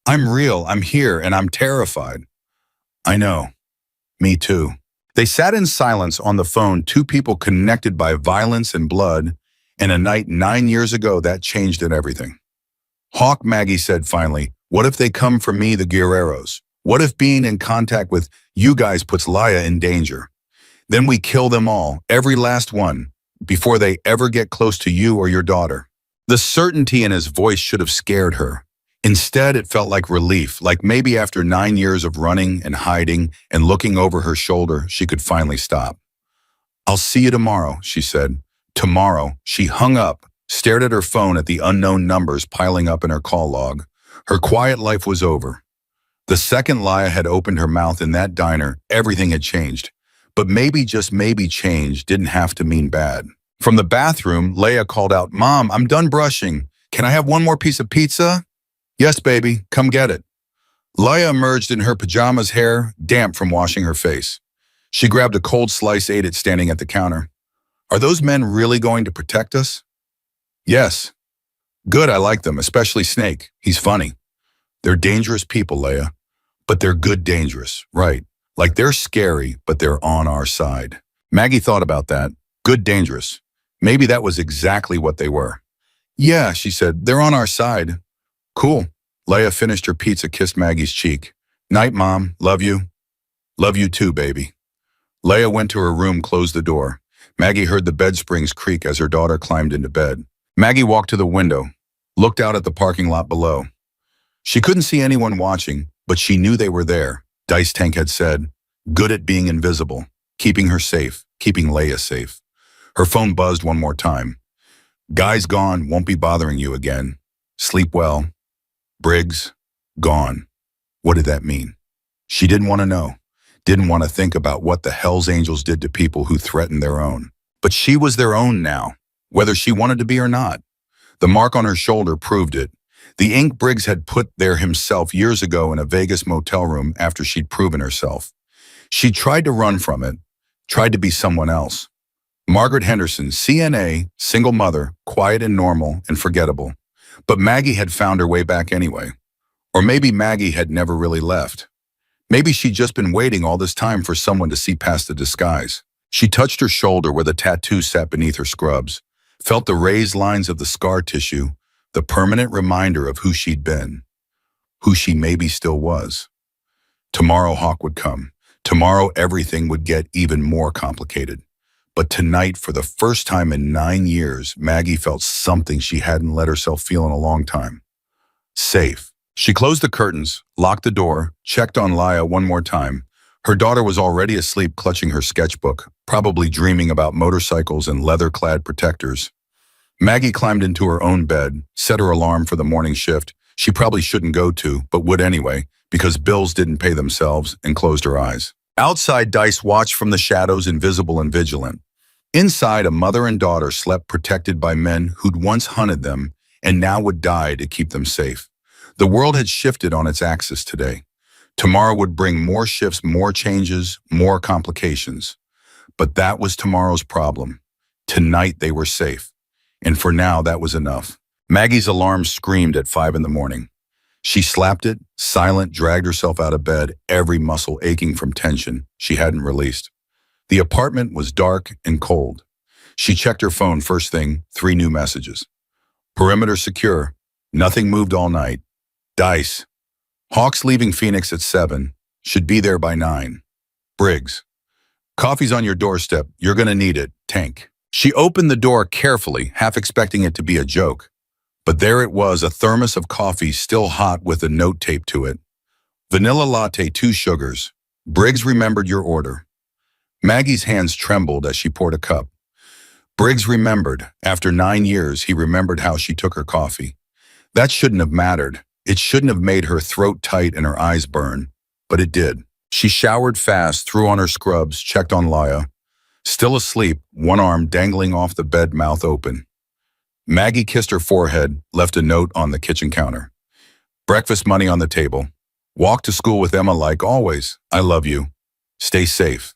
I'm real, I'm here, and I'm terrified. I know. Me too. They sat in silence on the phone, two people connected by violence and blood, and a night 9 years ago that changed everything. Hawk, Maggie said finally, what if they come for me, the Guerreros? What if being in contact with you guys puts Leia in danger? Then we kill them all, every last one, before they ever get close to you or your daughter. The certainty in his voice should have scared her. Instead, it felt like relief, like maybe after 9 years of running and hiding and looking over her shoulder, she could finally stop. I'll see you tomorrow, she said. Tomorrow. She hung up, stared at her phone at the unknown numbers piling up in her call log. Her quiet life was over. The second Leia had opened her mouth in that diner, everything had changed. But maybe, just maybe, change didn't have to mean bad. From the bathroom, Leia called out, Mom, I'm done brushing. Can I have one more piece of pizza? Yes, baby, come get it. Leia emerged in her pajamas, hair damp from washing her face. She grabbed a cold slice, ate it standing at the counter. Are those men really going to protect us? Yes. Good, I like them, especially Snake. He's funny. They're dangerous people, Leia. But they're good dangerous, right? Like they're scary, but they're on our side. Maggie thought about that. Good dangerous. Maybe that was exactly what they were. Yeah, she said, they're on our side. Cool. Leia finished her pizza, kissed Maggie's cheek. Night, Mom. Love you. Love you too, baby. Leia went to her room, closed the door. Maggie heard the bed springs creak as her daughter climbed into bed. Maggie walked to the window, looked out at the parking lot below. She couldn't see anyone watching, but she knew they were there. Dice Tank had said, good at being invisible, keeping her safe, keeping Leia safe. Her phone buzzed one more time. Guy's gone, won't be bothering you again. Sleep well. Briggs, gone. What did that mean? She didn't want to know, didn't want to think about what the Hells Angels did to people who threatened their own. But she was their own now, whether she wanted to be or not. The mark on her shoulder proved it. The ink Briggs had put there himself years ago in a Vegas motel room after she'd proven herself. She tried to run from it, tried to be someone else. Margaret Henderson, CNA, single mother, quiet and normal and forgettable. But Maggie had found her way back anyway. Or maybe Maggie had never really left. Maybe she'd just been waiting all this time for someone to see past the disguise. She touched her shoulder where the tattoo sat beneath her scrubs, felt the raised lines of the scar tissue, the permanent reminder of who she'd been, who she maybe still was. Tomorrow Hawk would come. Tomorrow everything would get even more complicated. But tonight, for the first time in 9 years, Maggie felt something she hadn't let herself feel in a long time. Safe. She closed the curtains, locked the door, checked on Laya one more time. Her daughter was already asleep clutching her sketchbook, probably dreaming about motorcycles and leather-clad protectors. Maggie climbed into her own bed, set her alarm for the morning shift she probably shouldn't go to, but would anyway, because bills didn't pay themselves, and closed her eyes. Outside, Dice watched from the shadows, invisible and vigilant. Inside, a mother and daughter slept protected by men who'd once hunted them and now would die to keep them safe. The world had shifted on its axis today. Tomorrow would bring more shifts, more changes, more complications. But that was tomorrow's problem. Tonight they were safe. And for now, that was enough. Maggie's alarm screamed at 5 in the morning. She slapped it, silent, dragged herself out of bed, every muscle aching from tension she hadn't released. The apartment was dark and cold. She checked her phone first thing, 3 new messages. Perimeter secure. Nothing moved all night. Dice. Hawk's leaving Phoenix at 7. Should be there by 9. Briggs. Coffee's on your doorstep. You're gonna need it. Tank. She opened the door carefully, half expecting it to be a joke. But there it was, a thermos of coffee still hot with a note taped to it. Vanilla latte, 2 sugars. Briggs remembered your order. Maggie's hands trembled as she poured a cup. Briggs remembered. After 9 years, he remembered how she took her coffee. That shouldn't have mattered. It shouldn't have made her throat tight and her eyes burn. But it did. She showered fast, threw on her scrubs, checked on Laya. Still asleep, one arm dangling off the bed, mouth open. Maggie kissed her forehead, left a note on the kitchen counter. Breakfast money on the table. Walk to school with Emma like always. I love you. Stay safe.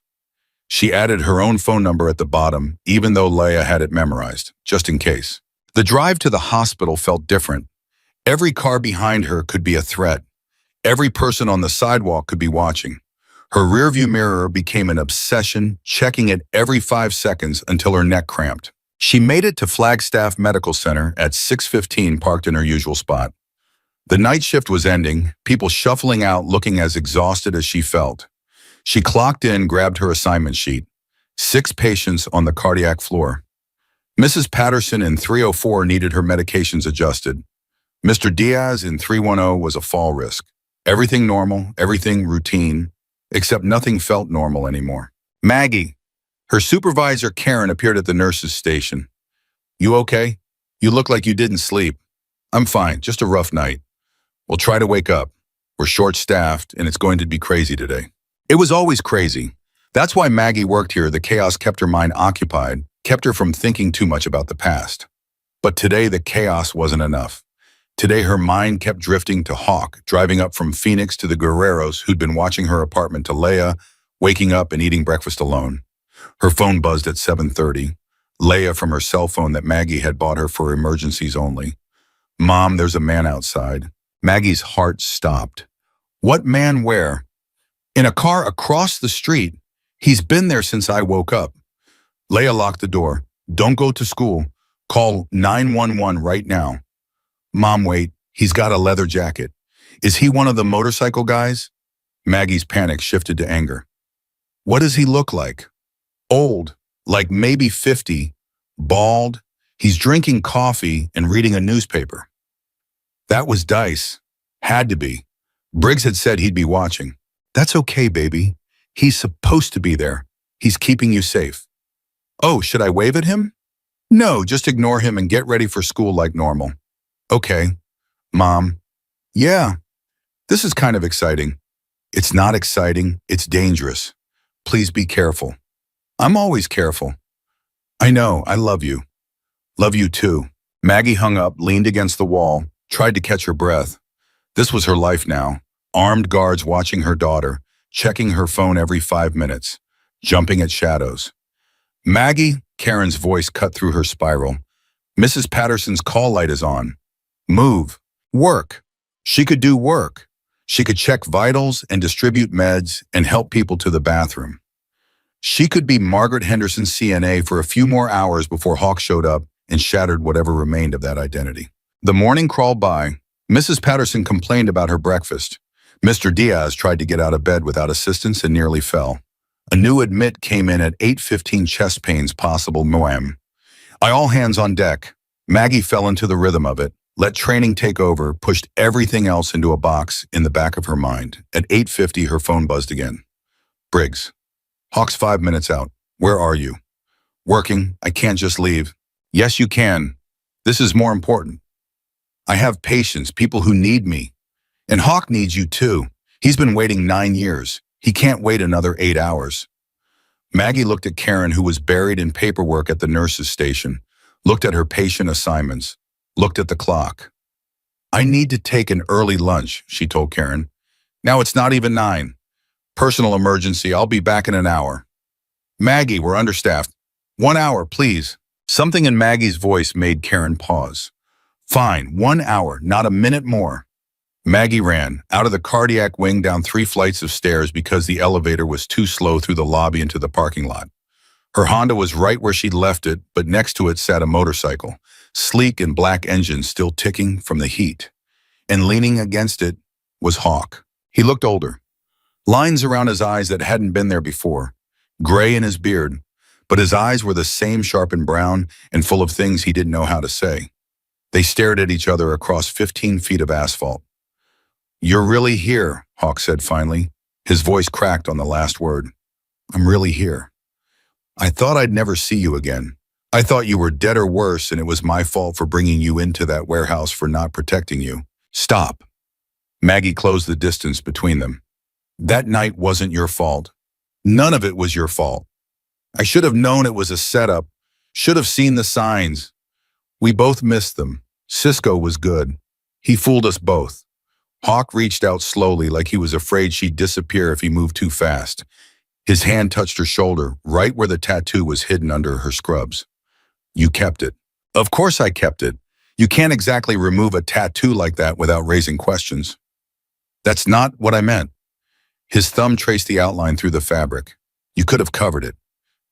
She added her own phone number at the bottom, even though Leia had it memorized, just in case. The drive to the hospital felt different. Every car behind her could be a threat. Every person on the sidewalk could be watching. Her rearview mirror became an obsession, checking it every 5 seconds until her neck cramped. She made it to Flagstaff Medical Center at 6:15, parked in her usual spot. The night shift was ending, people shuffling out looking as exhausted as she felt. She clocked in, grabbed her assignment sheet. 6 patients on the cardiac floor. Mrs. Patterson in 304 needed her medications adjusted. Mr. Diaz in 310 was a fall risk. Everything normal, everything routine, except nothing felt normal anymore. Maggie. Her supervisor, Karen, appeared at the nurse's station. You okay? You look like you didn't sleep. I'm fine, just a rough night. We'll try to wake up. We're short-staffed, and it's going to be crazy today. It was always crazy. That's why Maggie worked here. The chaos kept her mind occupied, kept her from thinking too much about the past. But today, the chaos wasn't enough. Today, her mind kept drifting to Hawk, driving up from Phoenix to the Guerreros who'd been watching her apartment, to Leia, waking up and eating breakfast alone. Her phone buzzed at 7:30. Leia from her cell phone that Maggie had bought her for emergencies only. Mom, there's a man outside. Maggie's heart stopped. What man? Where? In a car across the street. He's been there since I woke up. Leia locked the door. Don't go to school. Call 911 right now. Mom, wait. He's got a leather jacket. Is he one of the motorcycle guys? Maggie's panic shifted to anger. What does he look like? Old, like maybe 50, bald. He's drinking coffee and reading a newspaper. That was Dice. Had to be. Briggs had said he'd be watching. That's okay, baby. He's supposed to be there. He's keeping you safe. Oh, should I wave at him? No, just ignore him and get ready for school like normal. Okay. Mom. Yeah. This is kind of exciting. It's not exciting. It's dangerous. Please be careful. I'm always careful. I know. I love you. Love you too. Maggie hung up, leaned against the wall, tried to catch her breath. This was her life now. Armed guards watching her daughter, checking her phone every 5 minutes, jumping at shadows. Maggie, Karen's voice cut through her spiral. Mrs. Patterson's call light is on. Move. Work. She could do work. She could check vitals and distribute meds and help people to the bathroom. She could be Margaret Henderson CNA for a few more hours before Hawk showed up and shattered whatever remained of that identity. The morning crawled by. Mrs. Patterson complained about her breakfast. Mr. Diaz tried to get out of bed without assistance and nearly fell. A new admit came in at 8:15, chest pains possible, moam. All hands on deck. Maggie fell into the rhythm of it, let training take over, pushed everything else into a box in the back of her mind. At 8:50, her phone buzzed again. Briggs. Hawk's 5 minutes out. Where are you? Working. I can't just leave. Yes, you can. This is more important. I have patients, people who need me. And Hawk needs you too. He's been waiting 9 years. He can't wait another 8 hours. Maggie looked at Karen, who was buried in paperwork at the nurse's station, looked at her patient assignments, looked at the clock. I need to take an early lunch, she told Karen. Now it's not even 9. Personal emergency, I'll be back in an hour. Maggie, we're understaffed. 1 hour, please. Something in Maggie's voice made Karen pause. Fine, 1 hour, not a minute more. Maggie ran out of the cardiac wing down 3 flights of stairs because the elevator was too slow through the lobby into the parking lot. Her Honda was right where she'd left it, but next to it sat a motorcycle, sleek and black engine still ticking from the heat. And leaning against it was Hawk. He looked older. Lines around his eyes that hadn't been there before, gray in his beard, but his eyes were the same sharp and brown and full of things he didn't know how to say. They stared at each other across 15 feet of asphalt. You're really here, Hawk said finally. His voice cracked on the last word. I'm really here. I thought I'd never see you again. I thought you were dead or worse, and it was my fault for bringing you into that warehouse, for not protecting you. Stop. Maggie closed the distance between them. That night wasn't your fault. None of it was your fault. I should have known it was a setup, should have seen the signs. We both missed them. Cisco was good. He fooled us both. Hawk reached out slowly like he was afraid she'd disappear if he moved too fast. His hand touched her shoulder, right where the tattoo was hidden under her scrubs. You kept it. Of course I kept it. You can't exactly remove a tattoo like that without raising questions. That's not what I meant. His thumb traced the outline through the fabric. You could have covered it,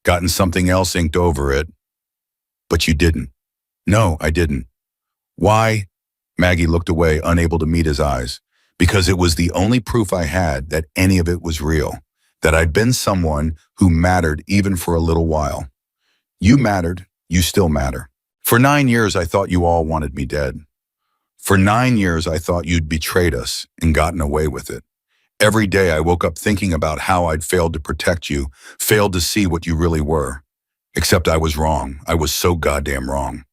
gotten something else inked over it. But you didn't. No, I didn't. Why? Maggie looked away, unable to meet his eyes. Because it was the only proof I had that any of it was real, that I'd been someone who mattered even for a little while. You mattered. You still matter. For 9 years, I thought you all wanted me dead. For 9 years, I thought you'd betrayed us and gotten away with it. Every day I woke up thinking about how I'd failed to protect you, failed to see what you really were. Except I was wrong. I was so goddamn wrong.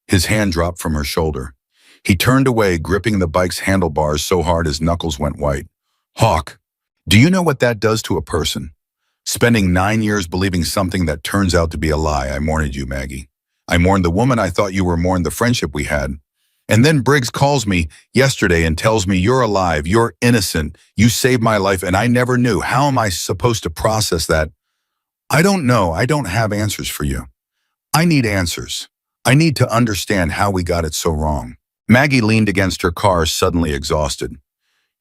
His hand dropped from her shoulder. He turned away, gripping the bike's handlebars so hard his knuckles went white. Hawk, do you know what that does to a person? Spending 9 years believing something that turns out to be a lie. I mourned you, Maggie. I mourned the woman I thought you were, mourned the friendship we had. And then Briggs calls me yesterday and tells me you're alive, you're innocent, you saved my life, and I never knew. How am I supposed to process that? I don't know. I don't have answers for you. I need answers. I need to understand how we got it so wrong. Maggie leaned against her car, suddenly exhausted.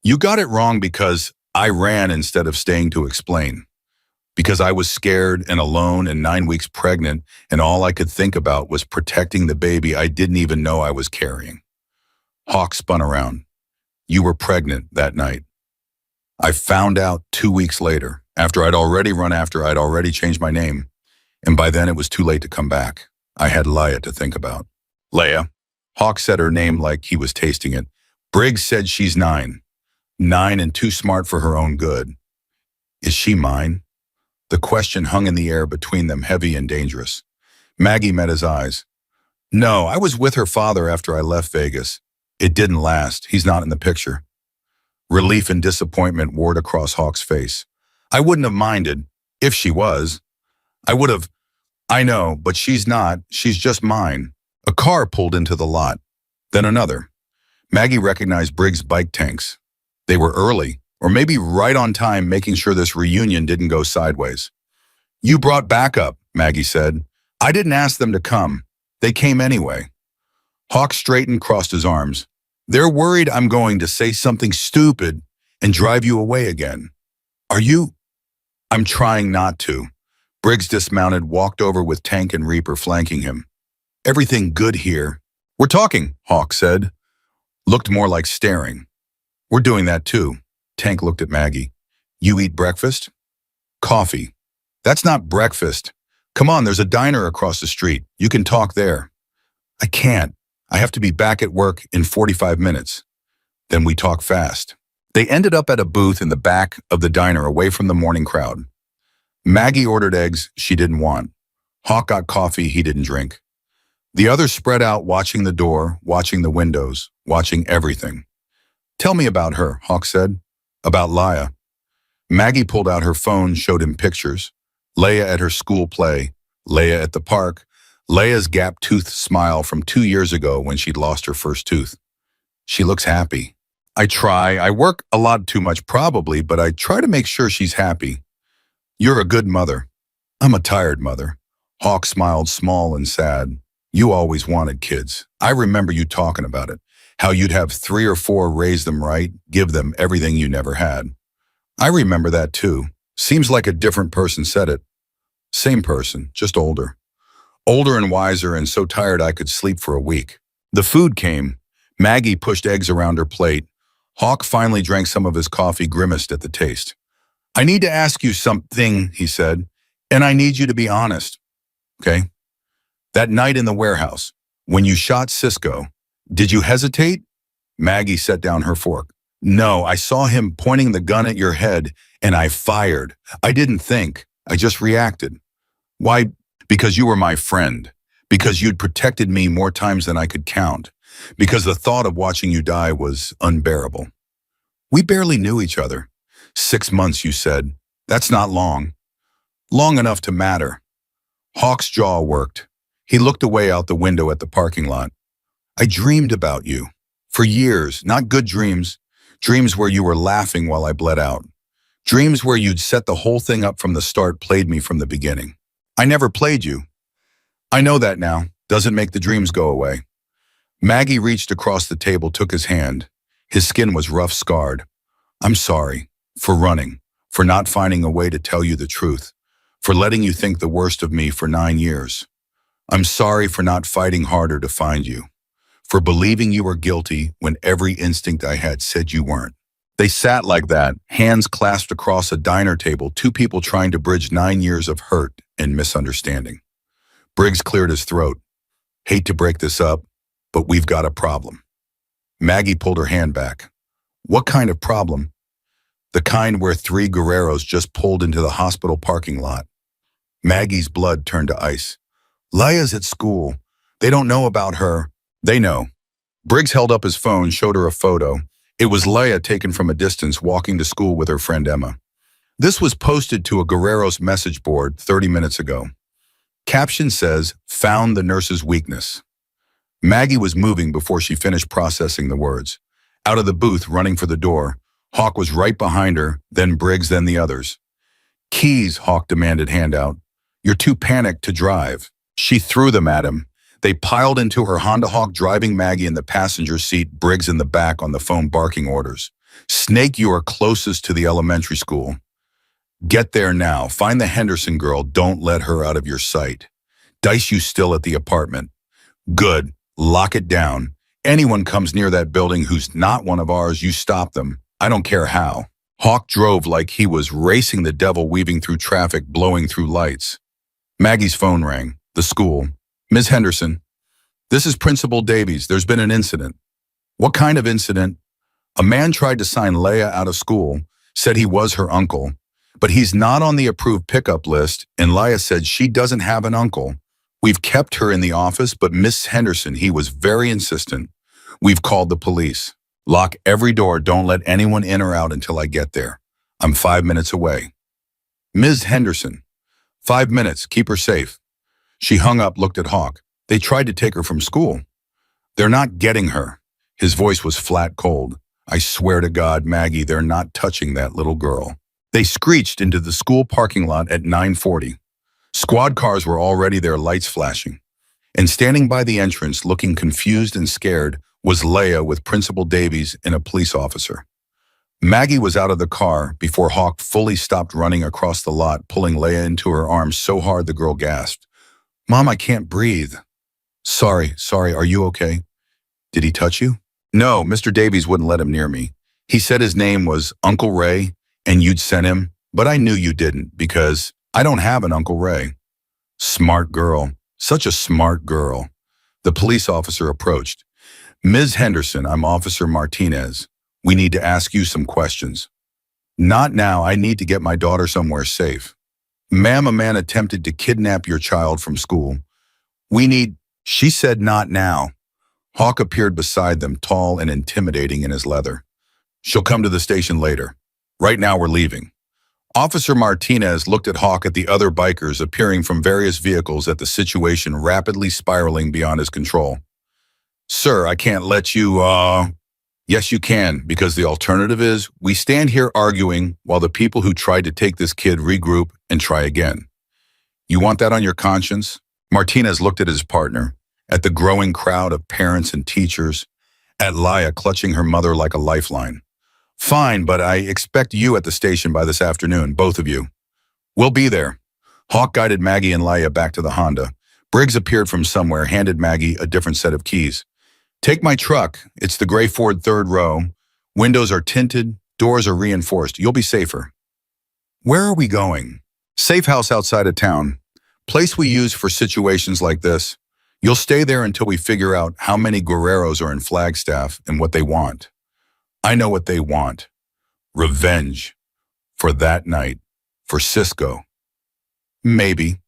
You got it wrong because I ran instead of staying to explain. Because I was scared and alone and 9 weeks pregnant, and all I could think about was protecting the baby I didn't even know I was carrying. Hawk spun around. You were pregnant that night. I found out 2 weeks later, after I'd already changed my name, and by then it was too late to come back. I had Leia to think about. Leia. Hawk said her name like he was tasting it. Briggs said she's 9. 9 and too smart for her own good. Is she mine? The question hung in the air between them, heavy and dangerous. Maggie met his eyes. No, I was with her father after I left Vegas. It didn't last. He's not in the picture. Relief and disappointment warred across Hawk's face. I wouldn't have minded, if she was. I would have. I know, but she's not. She's just mine. A car pulled into the lot. Then another. Maggie recognized Briggs' bike tanks. They were early, or maybe right on time, making sure this reunion didn't go sideways. You brought backup, Maggie said. I didn't ask them to come. They came anyway. Hawk straightened, crossed his arms. They're worried I'm going to say something stupid and drive you away again. Are you? I'm trying not to. Briggs dismounted, walked over with Tank and Reaper flanking him. Everything good here? We're talking, Hawk said. Looked more like staring. We're doing that too. Tank looked at Maggie. You eat breakfast? Coffee. That's not breakfast. Come on, there's a diner across the street. You can talk there. I can't. I have to be back at work in 45 minutes. Then we talk fast. They ended up at a booth in the back of the diner away from the morning crowd. Maggie ordered eggs she didn't want. Hawk got coffee he didn't drink. The others spread out, watching the door, watching the windows, watching everything. Tell me about her, Hawk said. About Leia. Maggie pulled out her phone, showed him pictures. Leia at her school play, Leia at the park, Leia's gap-toothed smile from 2 years ago when she'd lost her first tooth. She looks happy. I work a lot too much probably, but I try to make sure she's happy. You're a good mother. I'm a tired mother. Hawk smiled, small and sad. You always wanted kids. I remember you talking about it. How you'd have 3 or 4, raise them right, give them everything you never had. I remember that too. Seems like a different person said it. Same person, just older. Older and wiser and so tired I could sleep for a week. The food came. Maggie pushed eggs around her plate. Hawk finally drank some of his coffee, grimaced at the taste. I need to ask you something, he said, and I need you to be honest. Okay? That night in the warehouse, when you shot Cisco, did you hesitate? Maggie set down her fork. No, I saw him pointing the gun at your head, and I fired. I didn't think. I just reacted. Why? Because you were my friend. Because you'd protected me more times than I could count. Because the thought of watching you die was unbearable. We barely knew each other. 6 months, you said. That's not long. Long enough to matter. Hawk's jaw worked. He looked away out the window at the parking lot. I dreamed about you. For years, not good dreams. Dreams where you were laughing while I bled out. Dreams where you'd set the whole thing up from the start, played me from the beginning. I never played you. I know that now. Doesn't make the dreams go away. Maggie reached across the table, took his hand. His skin was rough, scarred. I'm sorry. For running. For not finding a way to tell you the truth. For letting you think the worst of me for 9 years. I'm sorry for not fighting harder to find you. For believing you were guilty when every instinct I had said you weren't. They sat like that, hands clasped across a diner table, 2 people trying to bridge 9 years of hurt and misunderstanding. Briggs cleared his throat. Hate to break this up, but we've got a problem. Maggie pulled her hand back. What kind of problem? The kind where 3 guerreros just pulled into the hospital parking lot. Maggie's blood turned to ice. Leia's at school. They don't know about her. They know. Briggs held up his phone, showed her a photo. It was Leia taken from a distance, walking to school with her friend Emma. This was posted to a Guerrero's message board 30 minutes ago. Caption says, found the nurse's weakness. Maggie was moving before she finished processing the words. Out of the booth, running for the door, Hawk was right behind her, then Briggs, then the others. Keys, Hawk demanded, handout. You're too panicked to drive. She threw them at him. They piled into her Honda Hawk, driving Maggie in the passenger seat, Briggs in the back on the phone barking orders. Snake, you are closest to the elementary school. Get there now. Find the Henderson girl. Don't let her out of your sight. Dice, you still at the apartment. Good. Lock it down. Anyone comes near that building who's not one of ours, you stop them. I don't care how. Hawk drove like he was racing the devil, weaving through traffic, blowing through lights. Maggie's phone rang. The school. Ms. Henderson, this is Principal Davies. There's been an incident. What kind of incident? A man tried to sign Leia out of school, said he was her uncle, but he's not on the approved pickup list, and Leia said she doesn't have an uncle. We've kept her in the office, but Miss Henderson, he was very insistent. We've called the police. Lock every door. Don't let anyone in or out until I get there. I'm 5 minutes away. Ms. Henderson, 5 minutes. Keep her safe. She hung up, looked at Hawk. They tried to take her from school. They're not getting her. His voice was flat cold. I swear to God, Maggie, they're not touching that little girl. They screeched into the school parking lot at 9:40. Squad cars were already there, lights flashing. And standing by the entrance, looking confused and scared, was Leia with Principal Davies and a police officer. Maggie was out of the car before Hawk fully stopped running across the lot, pulling Leia into her arms so hard the girl gasped. "Mom, I can't breathe." Sorry, are you okay? Did he touch you? No, Mr. Davies wouldn't let him near me. He said his name was Uncle Ray and you'd sent him, but I knew you didn't because I don't have an Uncle Ray. Smart girl. Such a smart girl. The police officer approached. "Ms. Henderson, I'm Officer Martinez. We need to ask you some questions." "Not now. I need to get my daughter somewhere safe." "Ma'am, a man attempted to kidnap your child from school. We need—" She said, "Not now." Hawk appeared beside them, tall and intimidating in his leather. "She'll come to the station later. Right now we're leaving." Officer Martinez looked at Hawk at the other bikers appearing from various vehicles at the situation rapidly spiraling beyond his control. "Sir, I can't let you, Yes, you can, because the alternative is we stand here arguing while the people who tried to take this kid regroup and try again. You want that on your conscience?" Martinez looked at his partner, at the growing crowd of parents and teachers, at Laia clutching her mother like a lifeline. "Fine, but I expect you at the station by this afternoon, both of you." "We'll be there." Hawk guided Maggie and Laia back to the Honda. Briggs appeared from somewhere, handed Maggie a different set of keys. "Take my truck. It's the gray Ford third row. Windows are tinted, doors are reinforced. You'll be safer." "Where are we going?" "Safe house outside of town. Place we use for situations like this. You'll stay there until we figure out how many guerreros are in Flagstaff and what they want." "I know what they want. Revenge. For that night. For Cisco." "Maybe.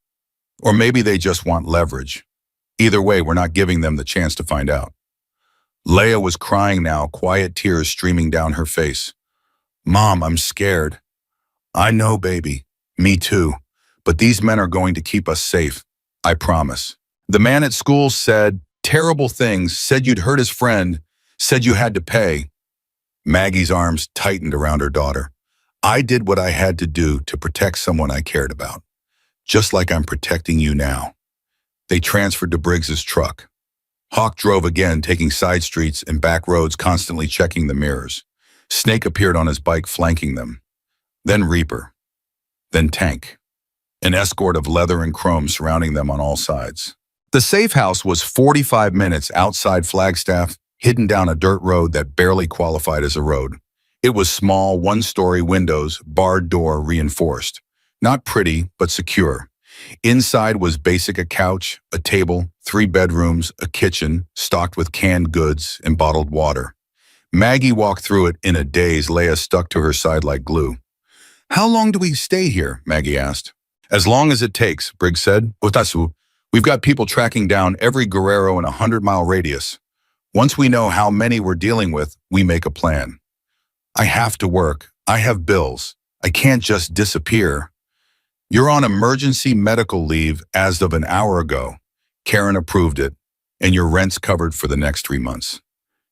Or maybe they just want leverage. Either way, we're not giving them the chance to find out." Leia was crying now, quiet tears streaming down her face. "Mom, I'm scared." "I know, baby. Me too. But these men are going to keep us safe. I promise." "The man at school said terrible things, said you'd hurt his friend, said you had to pay." Maggie's arms tightened around her daughter. "I did what I had to do to protect someone I cared about. Just like I'm protecting you now." They transferred to Briggs's truck. Hawk drove again, taking side streets and back roads, constantly checking the mirrors. Snake appeared on his bike, flanking them. Then Reaper. Then Tank. An escort of leather and chrome surrounding them on all sides. The safe house was 45 minutes outside Flagstaff, hidden down a dirt road that barely qualified as a road. It was small, one-story windows, barred door reinforced. Not pretty, but secure. Inside was basic: a couch, a table, 3 bedrooms, a kitchen, stocked with canned goods and bottled water. Maggie walked through it in a daze. Leia stuck to her side like glue. "How long do we stay here?" Maggie asked. "As long as it takes," Briggs said. "Utasu, we've got people tracking down every guerrero in a 100-mile radius. Once we know how many we're dealing with, we make a plan." "I have to work. I have bills. I can't just disappear." "You're on emergency medical leave as of an hour ago. Karen approved it, and your rent's covered for the next 3 months."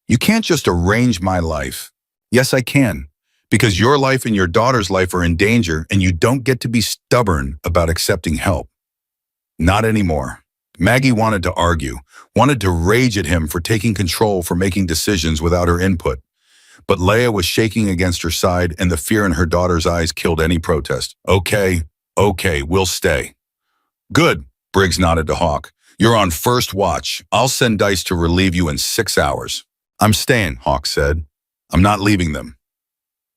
"You can't just arrange my life." "Yes, I can, because your life and your daughter's life are in danger, and you don't get to be stubborn about accepting help." "Not anymore." Maggie wanted to argue, wanted to rage at him for taking control, for making decisions without her input. But Leia was shaking against her side, and the fear in her daughter's eyes killed any protest. Okay, we'll stay." "Good," Briggs nodded to Hawk. "You're on first watch. I'll send Dice to relieve you in 6 hours." "I'm staying," Hawk said. "I'm not leaving them."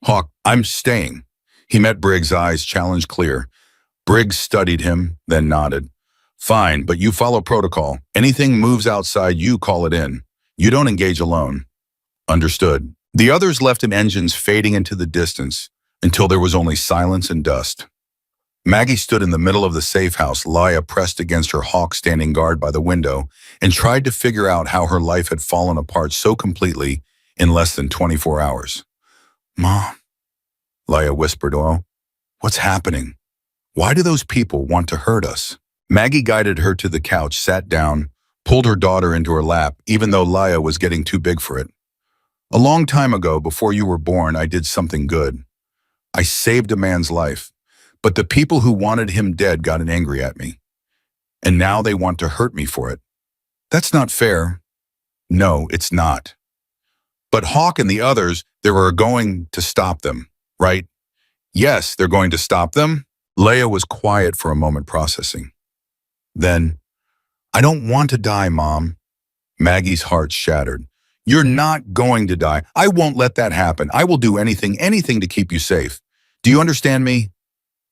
"Hawk, I'm staying." He met Briggs' eyes, challenge clear. Briggs studied him, then nodded. "Fine, but you follow protocol. Anything moves outside, you call it in. You don't engage alone." "Understood." The others left him, engines fading into the distance, until there was only silence and dust. Maggie stood in the middle of the safe house, Laia pressed against her, Hawk standing guard by the window, and tried to figure out how her life had fallen apart so completely in less than 24 hours. "Mom," Laia whispered, "Oh, what's happening? Why do those people want to hurt us?" Maggie guided her to the couch, sat down, pulled her daughter into her lap, even though Laia was getting too big for it. "A long time ago, before you were born, I did something good. I saved a man's life. But the people who wanted him dead got angry at me. And now they want to hurt me for it. That's not fair. No, it's not. But Hawk and the others, they were going to stop them, right? Yes, they're going to stop them. Leia was quiet for a moment, processing. Then, I don't want to die, Mom. Maggie's heart shattered. You're not going to die. I won't let that happen. I will do anything to keep you safe. Do you understand me?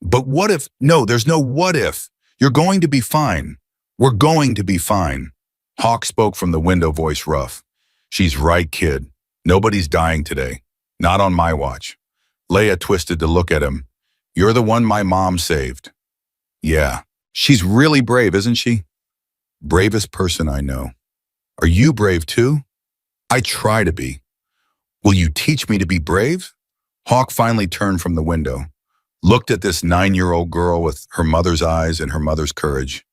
But what if? No, there's no what if. You're going to be fine. We're going to be fine. Hawk spoke from the window, voice rough. She's right, kid. Nobody's dying today. Not on my watch. Leia twisted to look at him. You're the one my mom saved. Yeah. She's really brave, isn't she? Bravest person I know. Are you brave too? I try to be. Will you teach me to be brave? Hawk finally turned from the window, looked at this 9-year-old girl with her mother's eyes and her mother's courage.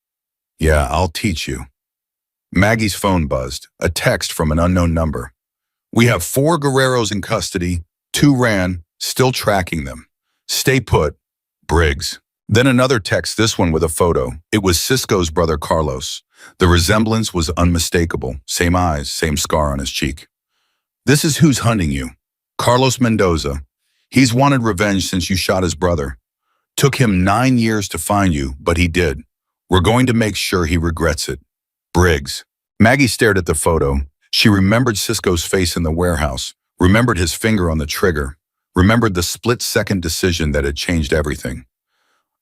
Yeah, I'll teach you. Maggie's phone buzzed, a text from an unknown number. We have 4 guerreros in custody, 2 ran, still tracking them. Stay put, Briggs. Then another text, this one with a photo. It was Cisco's brother Carlos. The resemblance was unmistakable. Same eyes, same scar on his cheek. This is who's hunting you. Carlos Mendoza. He's wanted revenge since you shot his brother. Took him 9 years to find you, but he did. We're going to make sure he regrets it. Briggs. Maggie stared at the photo. She remembered Cisco's face in the warehouse, remembered his finger on the trigger, remembered the split-second decision that had changed everything.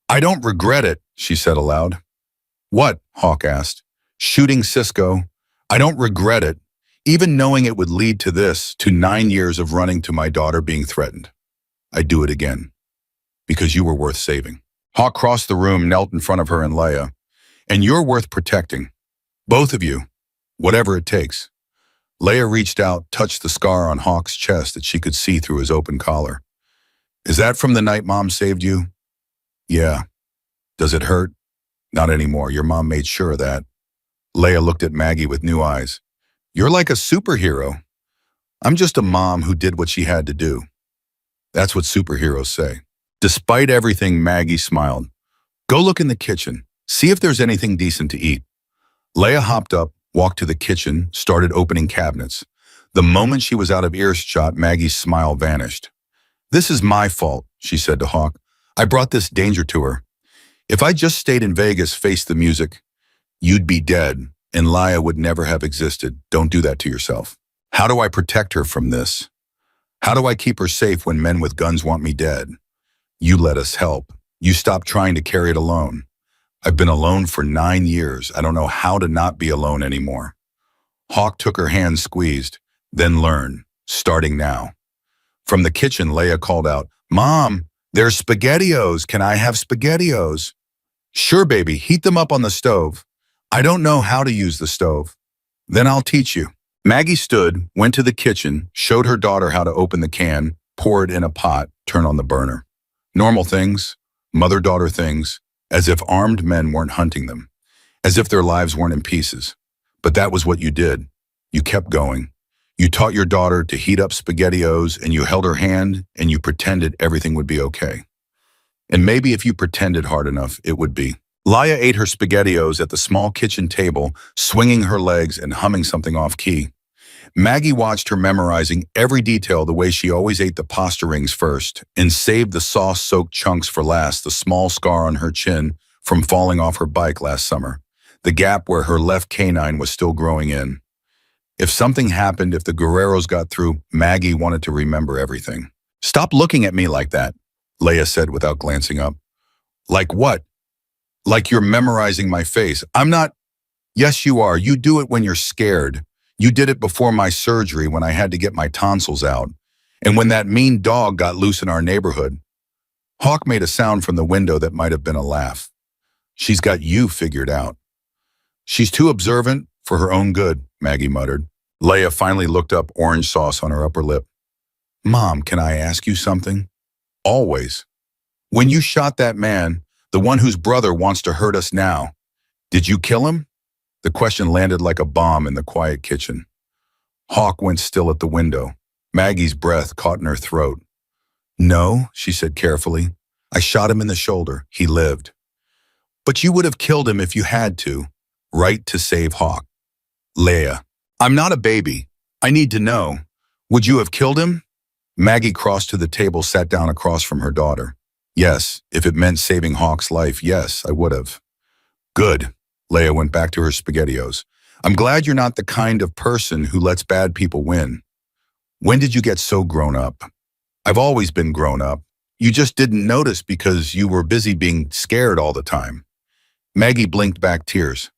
I don't regret it, she said aloud. What? Hawk asked. Shooting Cisco. I don't regret it, even knowing it would lead to this, to 9 years of running to my daughter being threatened. I'd do it again. Because you were worth saving. Hawk crossed the room, knelt in front of her and Leia. And you're worth protecting. Both of you. Whatever it takes. Leia reached out, touched the scar on Hawk's chest that she could see through his open collar. Is that from the night Mom saved you? Yeah. Does it hurt? Not anymore. Your mom made sure of that. Leia looked at Maggie with new eyes. You're like a superhero. I'm just a mom who did what she had to do. That's what superheroes say. Despite everything, Maggie smiled. Go look in the kitchen. See if there's anything decent to eat. Leia hopped up, walked to the kitchen, started opening cabinets. The moment she was out of earshot, Maggie's smile vanished. This is my fault, she said to Hawk. I brought this danger to her. If I just stayed in Vegas, faced the music, you'd be dead, and Leia would never have existed. Don't do that to yourself. How do I protect her from this? How do I keep her safe when men with guns want me dead? You let us help. You stop trying to carry it alone. I've been alone for 9 years. I don't know how to not be alone anymore. Hawk took her hand, squeezed, then learn, starting now. From the kitchen, Leia called out, Mom, there's SpaghettiOs. Can I have SpaghettiOs? Sure, baby, heat them up on the stove. I don't know how to use the stove. Then I'll teach you. Maggie stood, went to the kitchen, showed her daughter how to open the can, pour it in a pot, turn on the burner. Normal things, mother-daughter things, as if armed men weren't hunting them, as if their lives weren't in pieces. But that was what you did. You kept going. You taught your daughter to heat up SpaghettiOs, and you held her hand, and you pretended everything would be okay. And maybe if you pretended hard enough, it would be. Leia ate her SpaghettiOs at the small kitchen table, swinging her legs and humming something off-key. Maggie watched her memorizing every detail the way she always ate the pasta rings first and saved the sauce-soaked chunks for last, the small scar on her chin from falling off her bike last summer, the gap where her left canine was still growing in. If something happened, if the Guerreros got through, Maggie wanted to remember everything. Stop looking at me like that, Leia said without glancing up. Like what? Like you're memorizing my face. I'm not. Yes, you are. You do it when you're scared. You did it before my surgery when I had to get my tonsils out. And when that mean dog got loose in our neighborhood. Hawk made a sound from the window that might have been a laugh. She's got you figured out. She's too observant for her own good, Maggie muttered. Leia finally looked up, orange sauce on her upper lip. Mom, can I ask you something? Always. When you shot that man, the one whose brother wants to hurt us now, did you kill him? The question landed like a bomb in the quiet kitchen. Hawk went still at the window. Maggie's breath caught in her throat. No, she said carefully. I shot him in the shoulder. He lived. But you would have killed him if you had to, right to save Hawk. Leah, I'm not a baby. I need to know. Would you have killed him? Maggie crossed to the table, sat down across from her daughter. Yes, if it meant saving Hawk's life, yes, I would have. Good. Leah went back to her SpaghettiOs. I'm glad you're not the kind of person who lets bad people win. When did you get so grown up? I've always been grown up. You just didn't notice because you were busy being scared all the time. Maggie blinked back tears.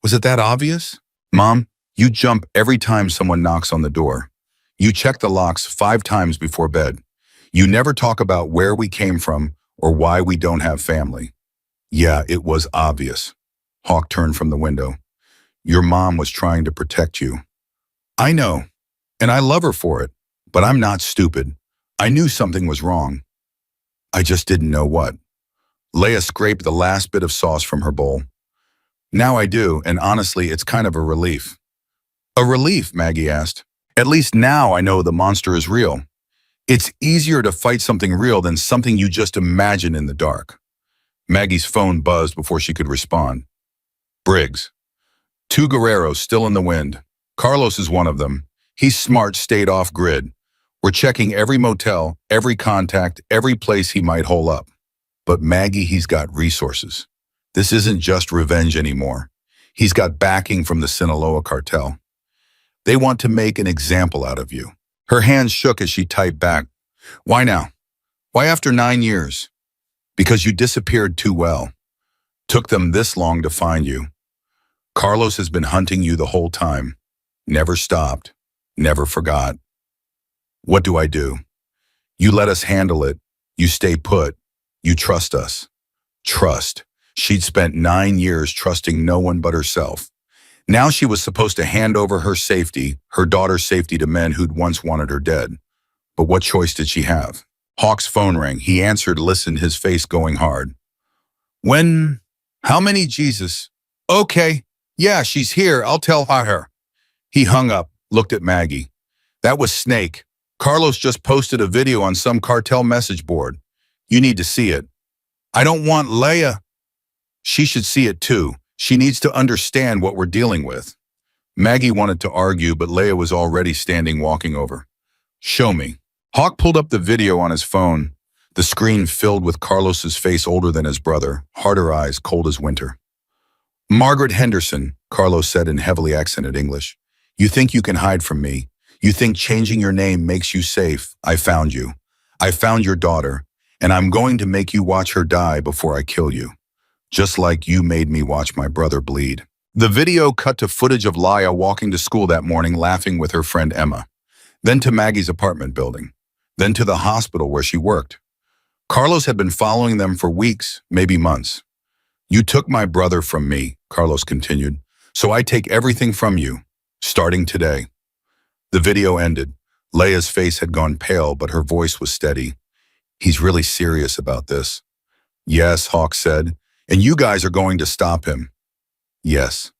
Was it that obvious? Mom, you jump every time someone knocks on the door. You check the locks 5 times before bed. You never talk about where we came from or why we don't have family. Yeah, it was obvious. Hawk turned from the window. Your mom was trying to protect you. I know, and I love her for it, but I'm not stupid. I knew something was wrong. I just didn't know what. Leah scraped the last bit of sauce from her bowl. Now I do, and honestly, it's kind of a relief. A relief, Maggie asked. At least now I know the monster is real. It's easier to fight something real than something you just imagine in the dark. Maggie's phone buzzed before she could respond. Briggs. 2 Guerreros still in the wind. Carlos is one of them. He's smart, stayed off grid. We're checking every motel, every contact, every place he might hole up. But Maggie, he's got resources. This isn't just revenge anymore. He's got backing from the Sinaloa cartel. They want to make an example out of you. Her hands shook as she typed back. Why now? Why after 9 years? Because you disappeared too well. Took them this long to find you. Carlos has been hunting you the whole time. Never stopped. Never forgot. What do I do? You let us handle it. You stay put. You trust us. Trust. She'd spent 9 years trusting no one but herself. Now she was supposed to hand over her safety, her daughter's safety, to men who'd once wanted her dead. But what choice did she have? Hawk's phone rang. He answered, listened, his face going hard. When? How many, Jesus? Okay. Yeah, she's here. I'll tell her. He hung up, looked at Maggie. That was Snake. Carlos just posted a video on some cartel message board. You need to see it. I don't want Leah. She should see it too. She needs to understand what we're dealing with. Maggie wanted to argue, but Leah was already standing, walking over. Show me. Hawk pulled up the video on his phone. The screen filled with Carlos's face, older than his brother, harder eyes, cold as winter. Margaret Henderson, Carlos said in heavily accented English. You think you can hide from me. You think changing your name makes you safe. I found you. I found your daughter, and I'm going to make you watch her die before I kill you. Just like you made me watch my brother bleed. The video cut to footage of Laya walking to school that morning, laughing with her friend Emma. Then to Maggie's apartment building. Then to the hospital where she worked. Carlos had been following them for weeks, maybe months. You took my brother from me, Carlos continued, so I take everything from you, starting today. The video ended. Leia's face had gone pale, but her voice was steady. He's really serious about this. Yes, Hawk said, and you guys are going to stop him. Yes.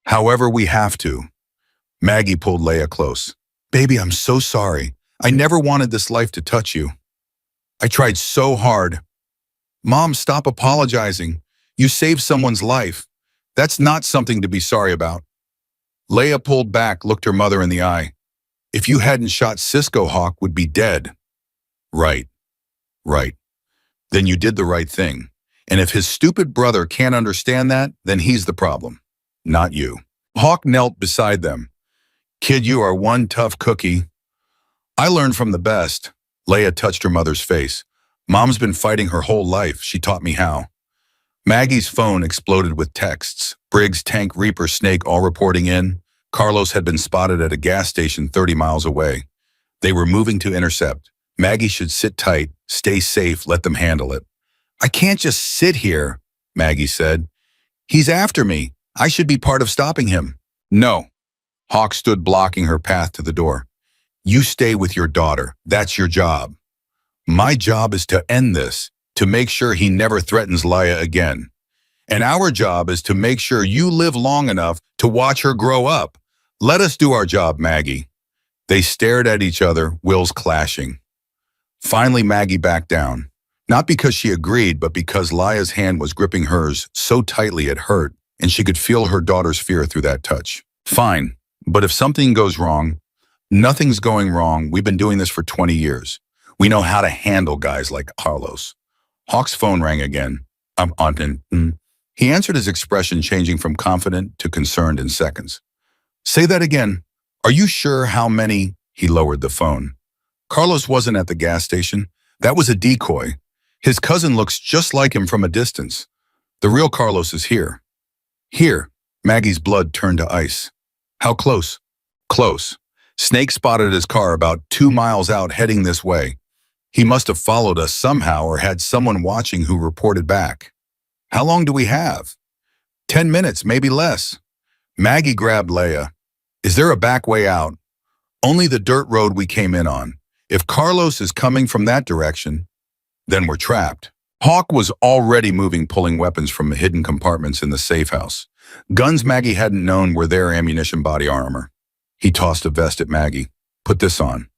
However, we have to. Maggie pulled Leia close. Baby, I'm so sorry. I never wanted this life to touch you. I tried so hard. Mom, stop apologizing. You saved someone's life. That's not something to be sorry about. Leia pulled back, looked her mother in the eye. If you hadn't shot Cisco, Hawk would be dead. Right. Then you did the right thing. And if his stupid brother can't understand that, then he's the problem, not you. Hawk knelt beside them. Kid, you are one tough cookie. I learned from the best. Leia touched her mother's face. Mom's been fighting her whole life. She taught me how. Maggie's phone exploded with texts. Briggs, Tank, Reaper, Snake all reporting in. Carlos had been spotted at a gas station 30 miles away. They were moving to intercept. Maggie should sit tight, stay safe, let them handle it. I can't just sit here, Maggie said. He's after me. I should be part of stopping him. No. Hawk stood blocking her path to the door. You stay with your daughter. That's your job. My job is to end this, to make sure he never threatens Laya again. And our job is to make sure you live long enough to watch her grow up. Let us do our job, Maggie. They stared at each other, wills clashing. Finally, Maggie backed down. Not because she agreed, but because Laya's hand was gripping hers so tightly it hurt, and she could feel her daughter's fear through that touch. Fine, but if something goes wrong, nothing's going wrong. We've been doing this for 20 years. We know how to handle guys like Carlos. Hawk's phone rang again. I'm on. He answered, his expression changing from confident to concerned in seconds. Say that again. Are you sure how many? He lowered the phone. Carlos wasn't at the gas station. That was a decoy. His cousin looks just like him from a distance. The real Carlos is here. Here. Maggie's blood turned to ice. How close? Close. Snake spotted his car about 2 miles out heading this way. He must have followed us somehow or had someone watching who reported back. How long do we have? 10 minutes, maybe less. Maggie grabbed Leia. Is there a back way out? Only the dirt road we came in on. If Carlos is coming from that direction, then we're trapped. Hawk was already moving, pulling weapons from hidden compartments in the safe house. Guns Maggie hadn't known were their ammunition, body armor. He tossed a vest at Maggie. Put this on.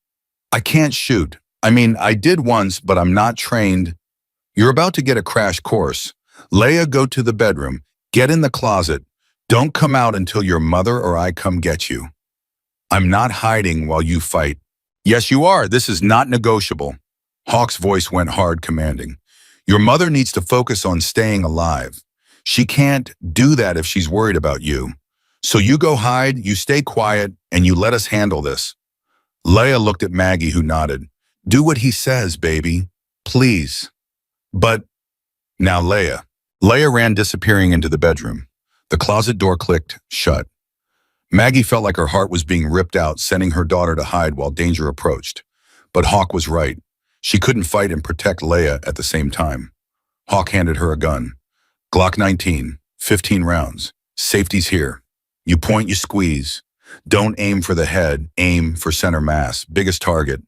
I can't shoot. I mean, I did once, but I'm not trained. You're about to get a crash course. Leia, go to the bedroom. Get in the closet. Don't come out until your mother or I come get you. I'm not hiding while you fight. Yes, you are. This is not negotiable. Hawk's voice went hard, commanding. Your mother needs to focus on staying alive. She can't do that if she's worried about you. So you go hide, you stay quiet, and you let us handle this. Leia looked at Maggie, who nodded. Do what he says, baby. Please. But now Leia. Leia ran, disappearing into the bedroom. The closet door clicked shut. Maggie felt like her heart was being ripped out, sending her daughter to hide while danger approached. But Hawk was right. She couldn't fight and protect Leia at the same time. Hawk handed her a gun. Glock 19, 15 rounds. Safety's here. You point, you squeeze. Don't aim for the head, aim for center mass, biggest target.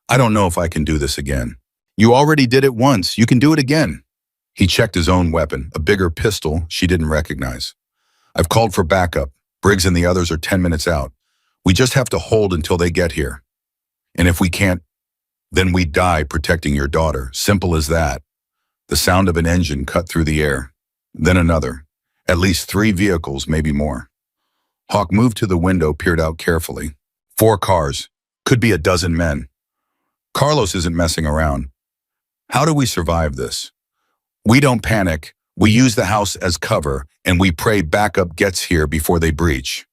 I don't know if I can do this again. You already did it once, you can do it again. He checked his own weapon, a bigger pistol she didn't recognize. I've called for backup. Briggs and the others are 10 minutes out. We just have to hold until they get here. And if we can't, then we die protecting your daughter. Simple as that. The sound of an engine cut through the air. Then another. At least 3 vehicles, maybe more. Hawk moved to the window, peered out carefully. 4 cars. Could be a dozen men. Carlos isn't messing around. How do we survive this? We don't panic. We use the house as cover, and we pray backup gets here before they breach.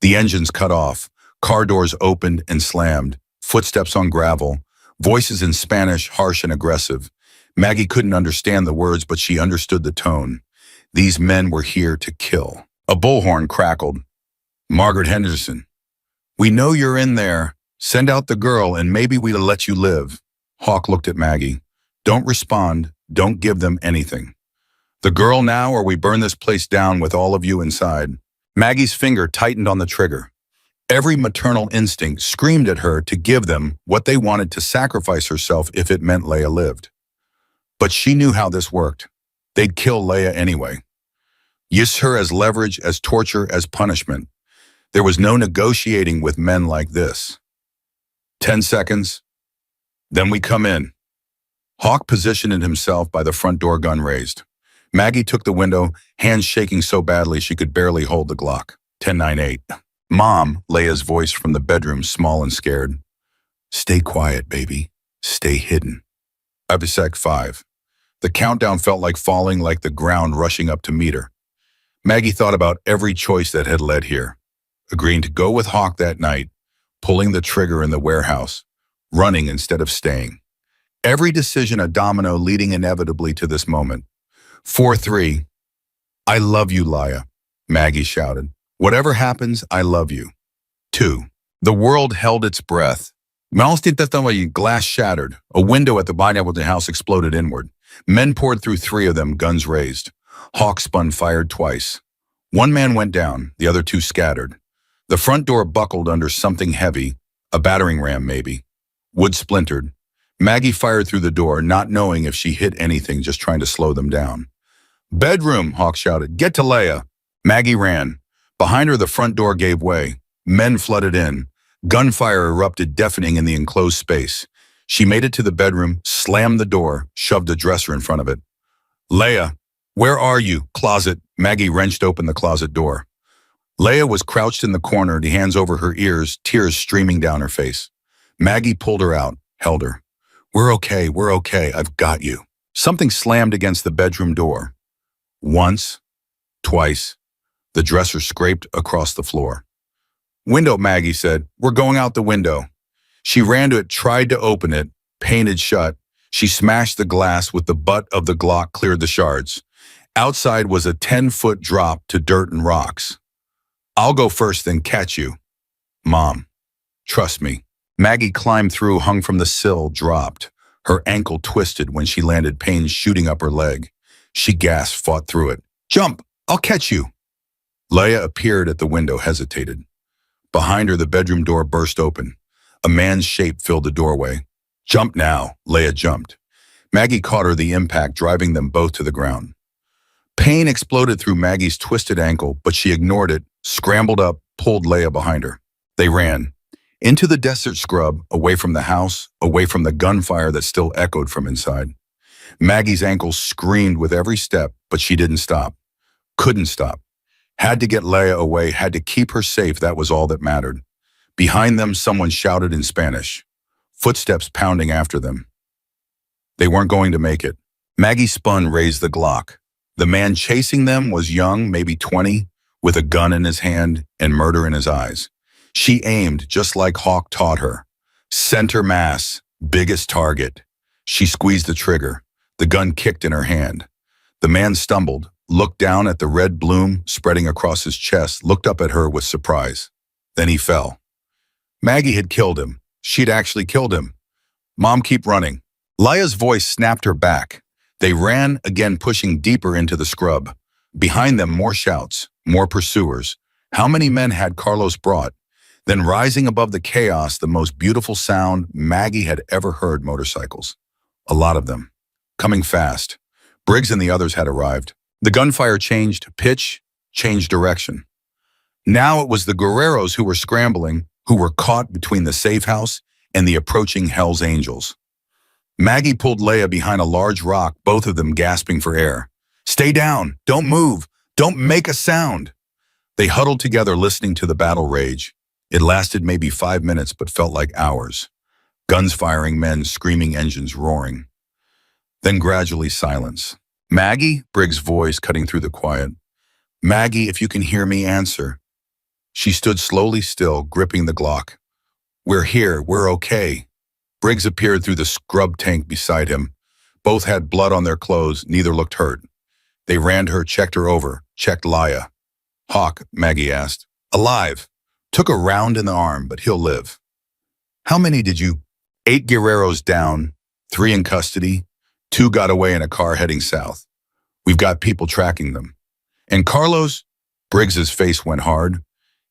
The engines cut off. Car doors opened and slammed. Footsteps on gravel. Voices in Spanish, harsh and aggressive. Maggie couldn't understand the words, but she understood the tone. These men were here to kill. A bullhorn crackled. Margaret Henderson. We know you're in there. Send out the girl and maybe we'll let you live. Hawk looked at Maggie. Don't respond. Don't give them anything. The girl now, or we burn this place down with all of you inside. Maggie's finger tightened on the trigger. Every maternal instinct screamed at her to give them what they wanted, to sacrifice herself if it meant Leia lived. But she knew how this worked. They'd kill Leia anyway. Use her as leverage, as torture, as punishment. There was no negotiating with men like this. 10 seconds. Then we come in. Hawk positioned himself by the front door, gun raised. Maggie took the window, hands shaking so badly she could barely hold the Glock. 10-9-8. Mom, Leia's voice from the bedroom, small and scared. Stay quiet, baby. Stay hidden. Episec 5. The countdown felt like falling, like the ground rushing up to meet her. Maggie thought about every choice that had led here. Agreeing to go with Hawk that night, pulling the trigger in the warehouse, running instead of staying. Every decision a domino leading inevitably to this moment. 4-3. I love you, Leia, Maggie shouted. Whatever happens, I love you. 2. The world held its breath. Glass shattered. A window at the bottom of the house exploded inward. Men poured through, 3 of them, guns raised. Hawk spun, fired twice. 1 man went down, the other 2 scattered. The front door buckled under something heavy, a battering ram maybe. Wood splintered. Maggie fired through the door, not knowing if she hit anything, just trying to slow them down. Bedroom, Hawk shouted. Get to Leia. Maggie ran. Behind her, the front door gave way. Men flooded in. Gunfire erupted, deafening in the enclosed space. She made it to the bedroom, slammed the door, shoved a dresser in front of it. Leia, where are you? Closet. Maggie wrenched open the closet door. Leia was crouched in the corner, the hands over her ears, tears streaming down her face. Maggie pulled her out, held her. We're okay, I've got you. Something slammed against the bedroom door. Once, twice, the dresser scraped across the floor. Window, Maggie said. We're going out the window. She ran to it, tried to open it, painted shut. She smashed the glass with the butt of the Glock, cleared the shards. Outside was a 10-foot drop to dirt and rocks. I'll go first, then catch you. Mom, trust me. Maggie climbed through, hung from the sill, dropped. Her ankle twisted when she landed, pain shooting up her leg. She gasped, fought through it. Jump! I'll catch you! Leia appeared at the window, hesitated. Behind her, the bedroom door burst open. A man's shape filled the doorway. Jump now! Leia jumped. Maggie caught her, the impact driving them both to the ground. Pain exploded through Maggie's twisted ankle, but she ignored it, scrambled up, pulled Leia behind her. They ran. Into the desert scrub, away from the house, away from the gunfire that still echoed from inside. Maggie's ankles screamed with every step, but she didn't stop. Couldn't stop. Had to get Leia away, had to keep her safe, that was all that mattered. Behind them, someone shouted in Spanish. Footsteps pounding after them. They weren't going to make it. Maggie spun, raised the Glock. The man chasing them was young, maybe 20, with a gun in his hand and murder in his eyes. She aimed just like Hawk taught her. Center mass, biggest target. She squeezed the trigger. The gun kicked in her hand. The man stumbled, looked down at the red bloom spreading across his chest, looked up at her with surprise. Then he fell. Maggie had killed him. She'd actually killed him. Mom, keep running. Leia's voice snapped her back. They ran, again pushing deeper into the scrub. Behind them, more shouts, more pursuers. How many men had Carlos brought? Then rising above the chaos, the most beautiful sound Maggie had ever heard: motorcycles. A lot of them. Coming fast. Briggs and the others had arrived. The gunfire changed pitch, changed direction. Now it was the guerreros who were scrambling, who were caught between the safe house and the approaching Hell's Angels. Maggie pulled Leia behind a large rock, both of them gasping for air. Stay down! Don't move! Don't make a sound! They huddled together, listening to the battle rage. It lasted maybe 5 minutes, but felt like hours. Guns firing, men screaming, engines roaring. Then gradually silence. Maggie? Briggs' voice cutting through the quiet. Maggie, if you can hear me, answer. She stood slowly still, gripping the Glock. We're here, we're okay. Briggs appeared through the scrub tank beside him. Both had blood on their clothes, neither looked hurt. They ran to her, checked her over, checked Leia. Hawk, Maggie asked. Alive. Took a round in the arm, but he'll live. How many did you? 8 guerreros down, 3 in custody, 2 got away in a car heading south. We've got people tracking them. And Carlos? Briggs's face went hard.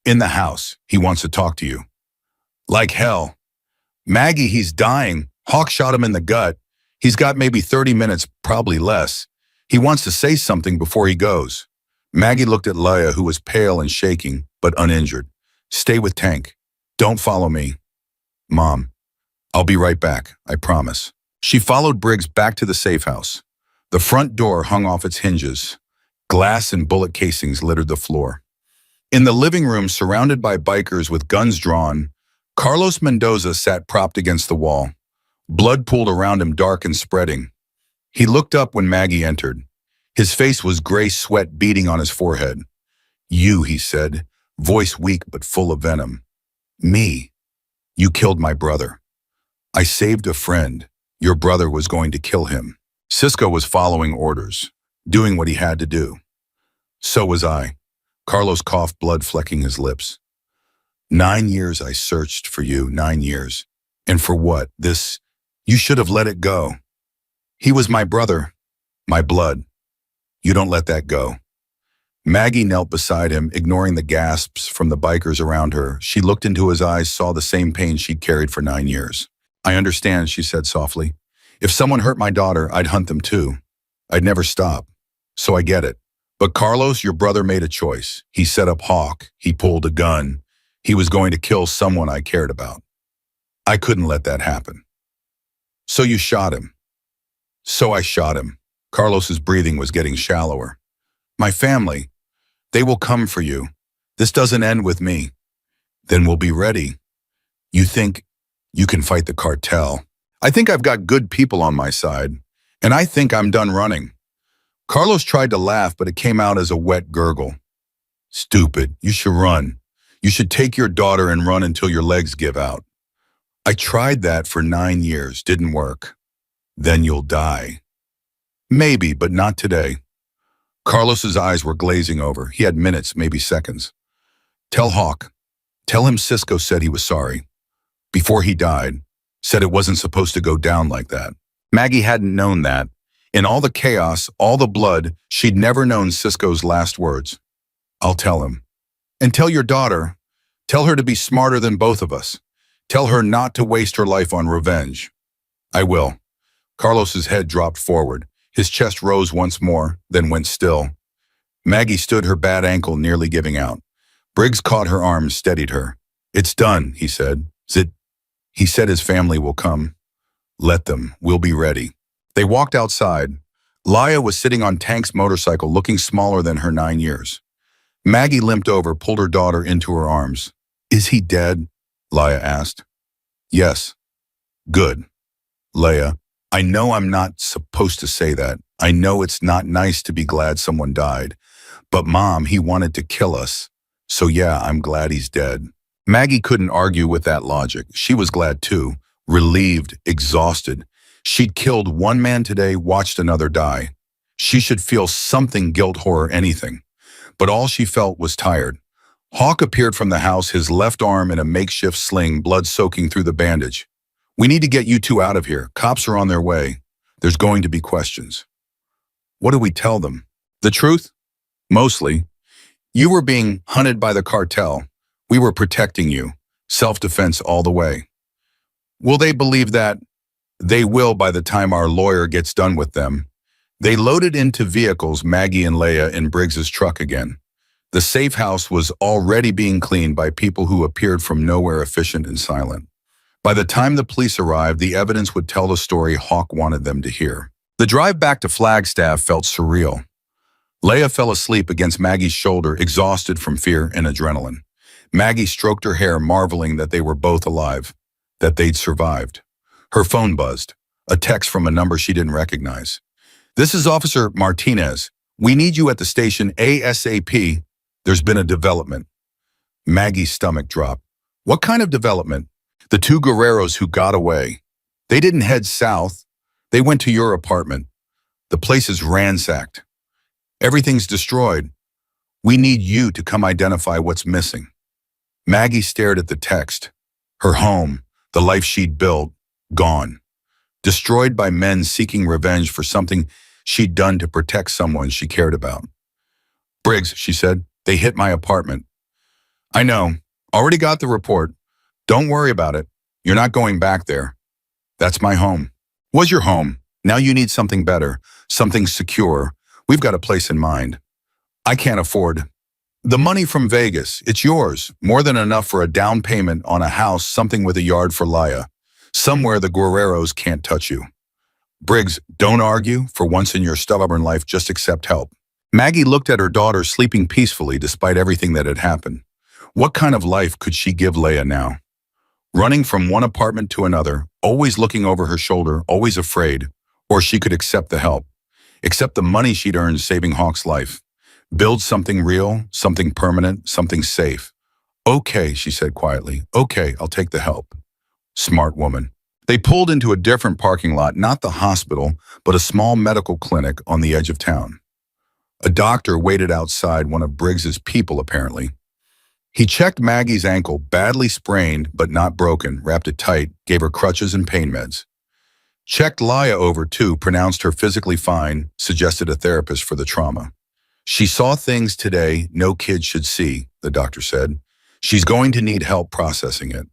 In the house. He wants to talk to you. Like hell. Maggie, he's dying. Hawk shot him in the gut. He's got maybe 30 minutes, probably less. He wants to say something before he goes. Maggie looked at Leia, who was pale and shaking, but uninjured. Stay with Tank. Don't follow me. Mom, I'll be right back, I promise. She followed Briggs back to the safe house. The front door hung off its hinges. Glass and bullet casings littered the floor. In the living room, surrounded by bikers with guns drawn, Carlos Mendoza sat propped against the wall. Blood pooled around him, dark and spreading. He looked up when Maggie entered. His face was gray, sweat beading on his forehead. You, he said, voice weak but full of venom. Me. You killed my brother. I saved a friend. Your brother was going to kill him. Cisco was following orders, doing what he had to do. So was I. Carlos coughed, blood flecking his lips. 9 years I searched for you, 9 years. And for what? This? You should have let it go. He was my brother, my blood. You don't let that go. Maggie knelt beside him, ignoring the gasps from the bikers around her. She looked into his eyes, saw the same pain she'd carried for 9 years. I understand, she said softly. If someone hurt my daughter, I'd hunt them too. I'd never stop. So I get it. But Carlos, your brother made a choice. He set up Hawk. He pulled a gun. He was going to kill someone I cared about. I couldn't let that happen. So you shot him. So I shot him. Carlos's breathing was getting shallower. My family, they will come for you. This doesn't end with me. Then we'll be ready. You think you can fight the cartel? I think I've got good people on my side, and I think I'm done running. Carlos tried to laugh, but it came out as a wet gurgle. Stupid, you should run. You should take your daughter and run until your legs give out. I tried that for 9 years, didn't work. Then you'll die. Maybe, but not today. Carlos's eyes were glazing over. He had minutes, maybe seconds. Tell Hawk. Tell him Cisco said he was sorry. Before he died, said it wasn't supposed to go down like that. Maggie hadn't known that. In all the chaos, all the blood, she'd never known Cisco's last words. I'll tell him. And tell your daughter. Tell her to be smarter than both of us. Tell her not to waste her life on revenge. I will. Carlos's head dropped forward. His chest rose once more, then went still. Maggie stood her bad ankle nearly giving out. Briggs caught her arm, steadied her. It's done, he said. Zit. He said his family will come. Let them. We'll be ready. They walked outside. Laya was sitting on Tank's motorcycle, looking smaller than her 9 years. Maggie limped over, pulled her daughter into her arms. Is he dead? Laya asked. Yes. Good. Leia, I know I'm not supposed to say that. I know it's not nice to be glad someone died. But Mom, he wanted to kill us. So yeah, I'm glad he's dead. Maggie couldn't argue with that logic. She was glad too, relieved, exhausted. She'd killed one man today, watched another die. She should feel something, guilt, horror, anything. But all she felt was tired. Hawk appeared from the house, his left arm in a makeshift sling, blood soaking through the bandage. We need to get you two out of here. Cops are on their way. There's going to be questions. What do we tell them? The truth? Mostly. You were being hunted by the cartel. We were protecting you. Self-defense all the way. Will they believe that? They will by the time our lawyer gets done with them. They loaded into vehicles Maggie and Leia in Briggs's truck again. The safe house was already being cleaned by people who appeared from nowhere, efficient and silent. By the time the police arrived, the evidence would tell the story Hawk wanted them to hear. The drive back to Flagstaff felt surreal. Leia fell asleep against Maggie's shoulder, exhausted from fear and adrenaline. Maggie stroked her hair, marveling that they were both alive, that they'd survived. Her phone buzzed, a text from a number she didn't recognize. This is Officer Martinez. We need you at the station ASAP. There's been a development. Maggie's stomach dropped. What kind of development? The two Guerreros who got away. They didn't head south. They went to your apartment. The place is ransacked. Everything's destroyed. We need you to come identify what's missing. Maggie stared at the text. Her home, the life she'd built, gone. Destroyed by men seeking revenge for something she'd done to protect someone she cared about. Briggs, she said, they hit my apartment. I know. Already got the report. Don't worry about it. You're not going back there. That's my home. Was your home. Now you need something better, something secure. We've got a place in mind. I can't afford. The money from Vegas, it's yours. More than enough for a down payment on a house, something with a yard for Laya. Somewhere the Guerreros can't touch you. Briggs, don't argue. For once in your stubborn life, just accept help. Maggie looked at her daughter sleeping peacefully despite everything that had happened. What kind of life could she give Leia now? Running from one apartment to another, always looking over her shoulder, always afraid, or she could accept the help, accept the money she'd earned saving Hawk's life. Build something real, something permanent, something safe. Okay, she said quietly. Okay, I'll take the help. Smart woman. They pulled into a different parking lot, not the hospital, but a small medical clinic on the edge of town. A doctor waited outside, one of Briggs's people apparently. He checked Maggie's ankle, badly sprained but not broken, wrapped it tight, gave her crutches and pain meds. Checked Laya over too, pronounced her physically fine, suggested a therapist for the trauma. She saw things today no kid should see, the doctor said. She's going to need help processing it.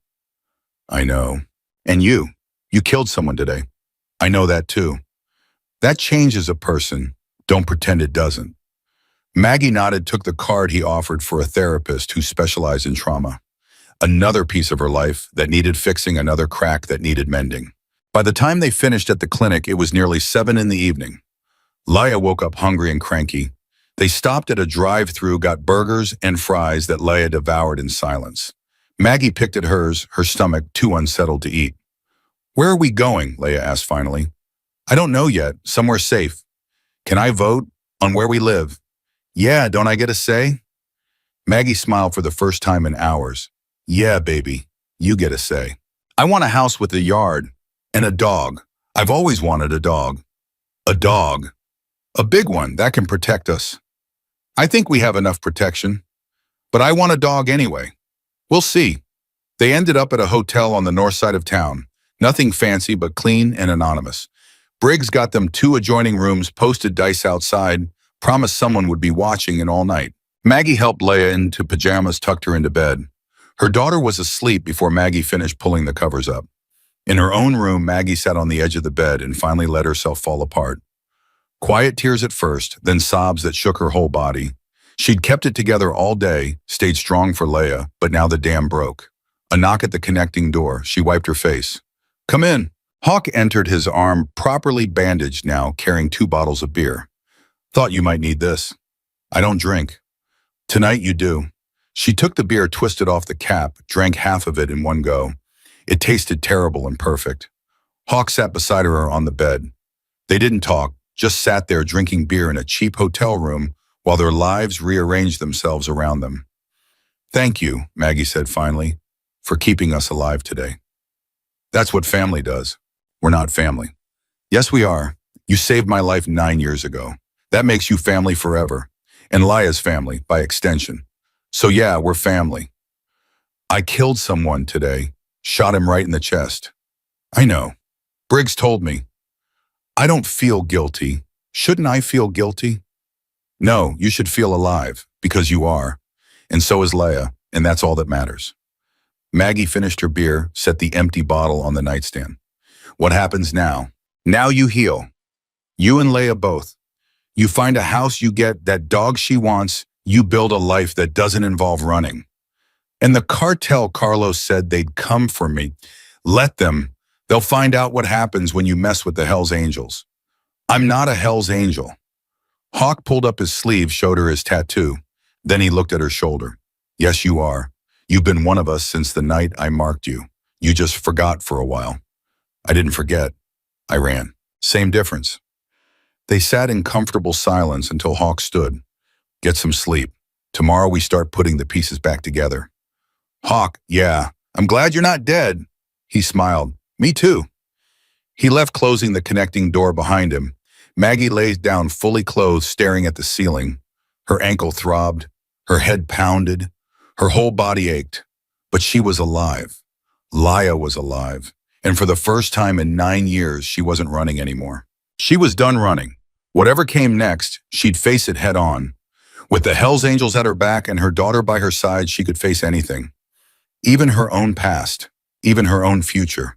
I know. And you killed someone today. I know that too. That changes a person. Don't pretend it doesn't. Maggie nodded, took the card he offered for a therapist who specialized in trauma. Another piece of her life that needed fixing, another crack that needed mending. By the time they finished at the clinic, it was nearly 7 in the evening. Laya woke up hungry and cranky. They stopped at a drive-thru, got burgers and fries that Leia devoured in silence. Maggie picked at hers, her stomach too unsettled to eat. "Where are we going?" Leia asked finally. "I don't know yet. Somewhere safe. Can I vote? On where we live?" "Yeah, don't I get a say?" Maggie smiled for the first time in hours. "Yeah, baby, you get a say. I want a house with a yard and a dog. I've always wanted a dog. A dog. A big one that can protect us. I think we have enough protection. But I want a dog anyway. We'll see." They ended up at a hotel on the north side of town. Nothing fancy, but clean and anonymous. Briggs got them 2 adjoining rooms, posted dice outside, promised someone would be watching, and all night. Maggie helped Leia into pajamas, tucked her into bed. Her daughter was asleep before Maggie finished pulling the covers up. In her own room, Maggie sat on the edge of the bed and finally let herself fall apart. Quiet tears at first, then sobs that shook her whole body. She'd kept it together all day, stayed strong for Leia, but now the dam broke. A knock at the connecting door. She wiped her face. "Come in." Hawk entered, his arm properly bandaged now, carrying 2 bottles of beer. "Thought you might need this." "I don't drink." "Tonight you do." She took the beer, twisted off the cap, drank half of it in one go. It tasted terrible and perfect. Hawk sat beside her on the bed. They didn't talk, just sat there drinking beer in a cheap hotel room while their lives rearranged themselves around them. "Thank you," Maggie said finally, "for keeping us alive today." "That's what family does." "We're not family." "Yes, we are. You saved my life 9 years ago. That makes you family forever. And Leia's family, by extension. So yeah, we're family." "I killed someone today. Shot him right in the chest." "I know. Briggs told me." "I don't feel guilty. Shouldn't I feel guilty?" "No, you should feel alive, because you are. And so is Leia, and that's all that matters." Maggie finished her beer, set the empty bottle on the nightstand. "What happens now?" "Now you heal. You and Leia both. You find a house, you get that dog she wants, you build a life that doesn't involve running. And the cartel, Carlos said they'd come for me. Let them. They'll find out what happens when you mess with the Hells Angels." "I'm not a Hells Angel." Hawk pulled up his sleeve, showed her his tattoo. Then he looked at her shoulder. "Yes, you are. You've been one of us since the night I marked you. You just forgot for a while." "I didn't forget. I ran." "Same difference." They sat in comfortable silence until Hawk stood. "Get some sleep. Tomorrow we start putting the pieces back together." "Hawk, yeah, I'm glad you're not dead." He smiled. "Me too." He left, closing the connecting door behind him. Maggie lay down fully clothed, staring at the ceiling. Her ankle throbbed, her head pounded, her whole body ached. But she was alive. Leia was alive. And for the first time in 9 years, she wasn't running anymore. She was done running. Whatever came next, she'd face it head on. With the Hells Angels at her back and her daughter by her side, she could face anything. Even her own past, even her own future.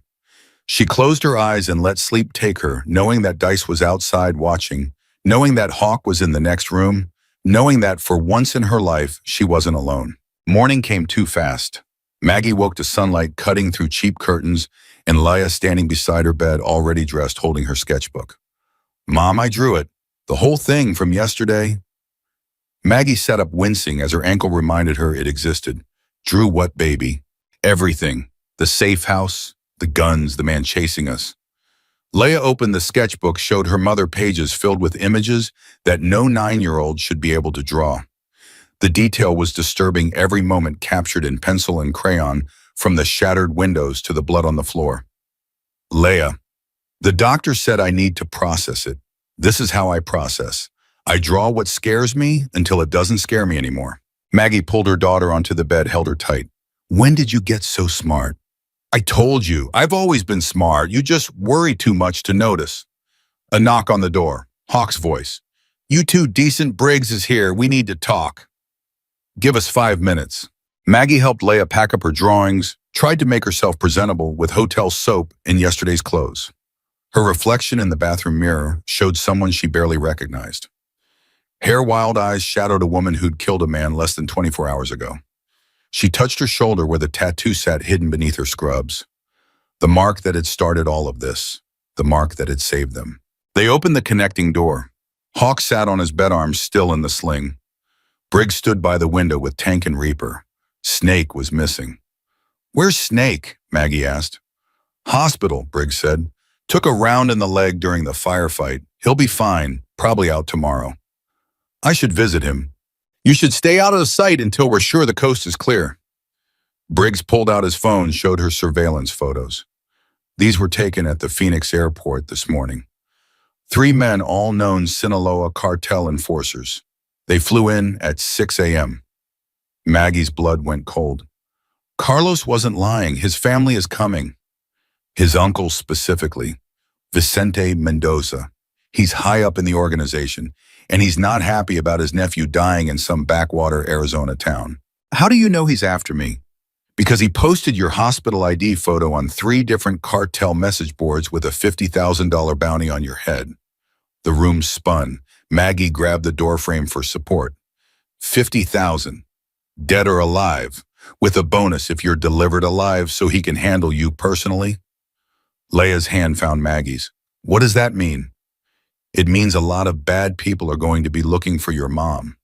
She closed her eyes and let sleep take her, knowing that Dice was outside watching, knowing that Hawk was in the next room, knowing that for once in her life, she wasn't alone. Morning came too fast. Maggie woke to sunlight cutting through cheap curtains and Leia standing beside her bed, already dressed, holding her sketchbook. "Mom, I drew it. The whole thing from yesterday." Maggie sat up, wincing as her ankle reminded her it existed. "Drew what, baby?" "Everything. The safe house, the guns, the man chasing us." Leia opened the sketchbook, showed her mother pages filled with images that no 9-year-old should be able to draw. The detail was disturbing, every moment captured in pencil and crayon, from the shattered windows to the blood on the floor. "Leia, the doctor said I need to process it. This is how I process. I draw what scares me until it doesn't scare me anymore." Maggie pulled her daughter onto the bed, held her tight. "When did you get so smart?" "I told you, I've always been smart. You just worry too much to notice." A knock on the door. Hawk's voice. "You two decent, Briggs is here. We need to talk." "Give us 5 minutes." Maggie helped Leia pack up her drawings, tried to make herself presentable with hotel soap in yesterday's clothes. Her reflection in the bathroom mirror showed someone she barely recognized. Hair, wild eyes shadowed a woman who'd killed a man less than 24 hours ago. She touched her shoulder where the tattoo sat hidden beneath her scrubs. The mark that had started all of this. The mark that had saved them. They opened the connecting door. Hawk sat on his bed arms still in the sling. Briggs stood by the window with Tank and Reaper. Snake was missing. "Where's Snake?" Maggie asked. "Hospital," Briggs said. "Took a round in the leg during the firefight. He'll be fine, probably out tomorrow." "I should visit him." "You should stay out of sight until we're sure the coast is clear." Briggs pulled out his phone and showed her surveillance photos. These were taken at the Phoenix airport this morning. 3 men, all known Sinaloa cartel enforcers. They flew in at 6 a.m. Maggie's blood went cold. Carlos wasn't lying. His family is coming. His uncle specifically, Vicente Mendoza. He's high up in the organization, and he's not happy about his nephew dying in some backwater Arizona town. "How do you know he's after me?" "Because he posted your hospital ID photo on 3 different cartel message boards with a $50,000 bounty on your head." The room spun. Maggie grabbed the doorframe for support. 50,000, dead or alive, with a bonus if you're delivered alive so he can handle you personally. Leia's hand found Maggie's. "What does that mean?" "It means a lot of bad people are going to be looking for your mom."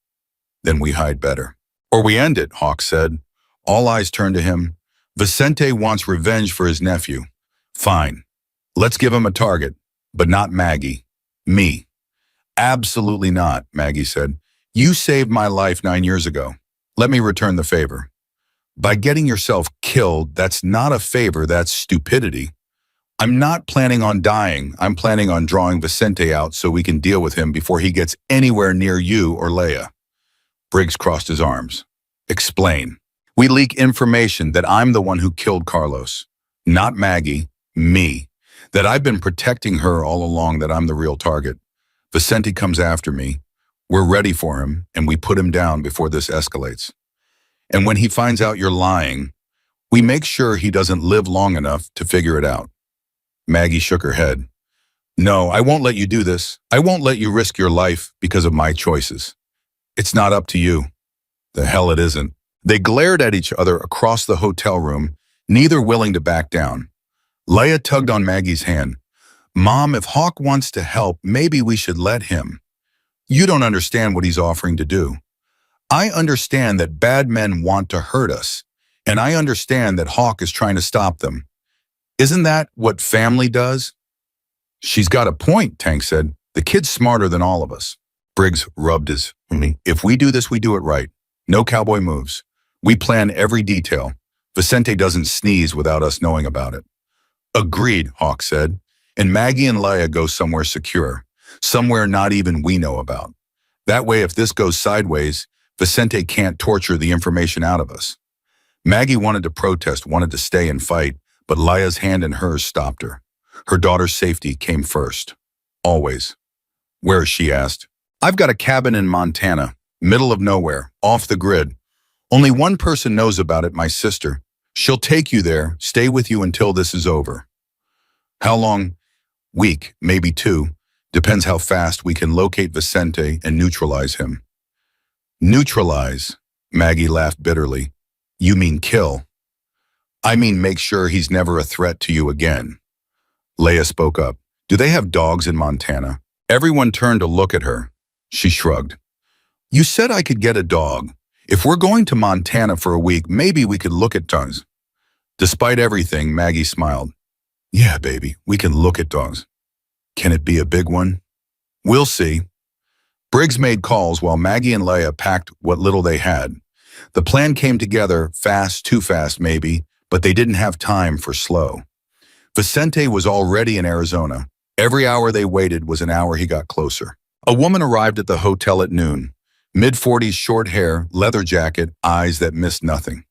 "Then we hide better." "Or we end it," Hawk said. All eyes turned to him. "Vicente wants revenge for his nephew." "Fine. Let's give him a target, but not Maggie. Me." "Absolutely not," Maggie said. "You saved my life 9 years ago. Let me return the favor." "By getting yourself killed, that's not a favor, that's stupidity." "I'm not planning on dying. I'm planning on drawing Vicente out so we can deal with him before he gets anywhere near you or Leia." Briggs crossed his arms. "Explain." "We leak information that I'm the one who killed Carlos. Not Maggie, me. That I've been protecting her all along, that I'm the real target. Vicente comes after me. We're ready for him, and we put him down before this escalates. And when he finds out you're lying, we make sure he doesn't live long enough to figure it out." Maggie shook her head. "No, I won't let you do this. I won't let you risk your life because of my choices. It's not up to you." "The hell it isn't." They glared at each other across the hotel room, neither willing to back down. Leia tugged on Maggie's hand. "Mom, if Hawk wants to help, maybe we should let him." "You don't understand what he's offering to do." "I understand that bad men want to hurt us, and I understand that Hawk is trying to stop them. Isn't that what family does?" "She's got a point," Tank said. "The kid's smarter than all of us." Briggs rubbed his knee. "If we do this, we do it right. No cowboy moves. We plan every detail. Vicente doesn't sneeze without us knowing about it." "Agreed," Hawk said. "And Maggie and Leia go somewhere secure, somewhere not even we know about. That way, if this goes sideways, Vicente can't torture the information out of us." Maggie wanted to protest, wanted to stay and fight, but Leia's hand in hers stopped her. Her daughter's safety came first. Always. "Where is she?" asked. "I've got a cabin in Montana, middle of nowhere, off the grid. Only one person knows about it, my sister. She'll take you there, stay with you until this is over." "How long?" "Week, maybe 2. Depends how fast we can locate Vicente and neutralize him." "Neutralize?" Maggie laughed bitterly. "You mean kill?" "I mean make sure he's never a threat to you again." Leia spoke up. "Do they have dogs in Montana?" Everyone turned to look at her. She shrugged. "You said I could get a dog. If we're going to Montana for a week, maybe we could look at dogs." Despite everything, Maggie smiled. "Yeah, baby, we can look at dogs. Can it be a big one?" "We'll see." Briggs made calls while Maggie and Leia packed what little they had. The plan came together fast, too fast maybe, but they didn't have time for slow. Vicente was already in Arizona. Every hour they waited was an hour he got closer. A woman arrived at the hotel at noon. Mid-40s, short hair, leather jacket, eyes that missed nothing.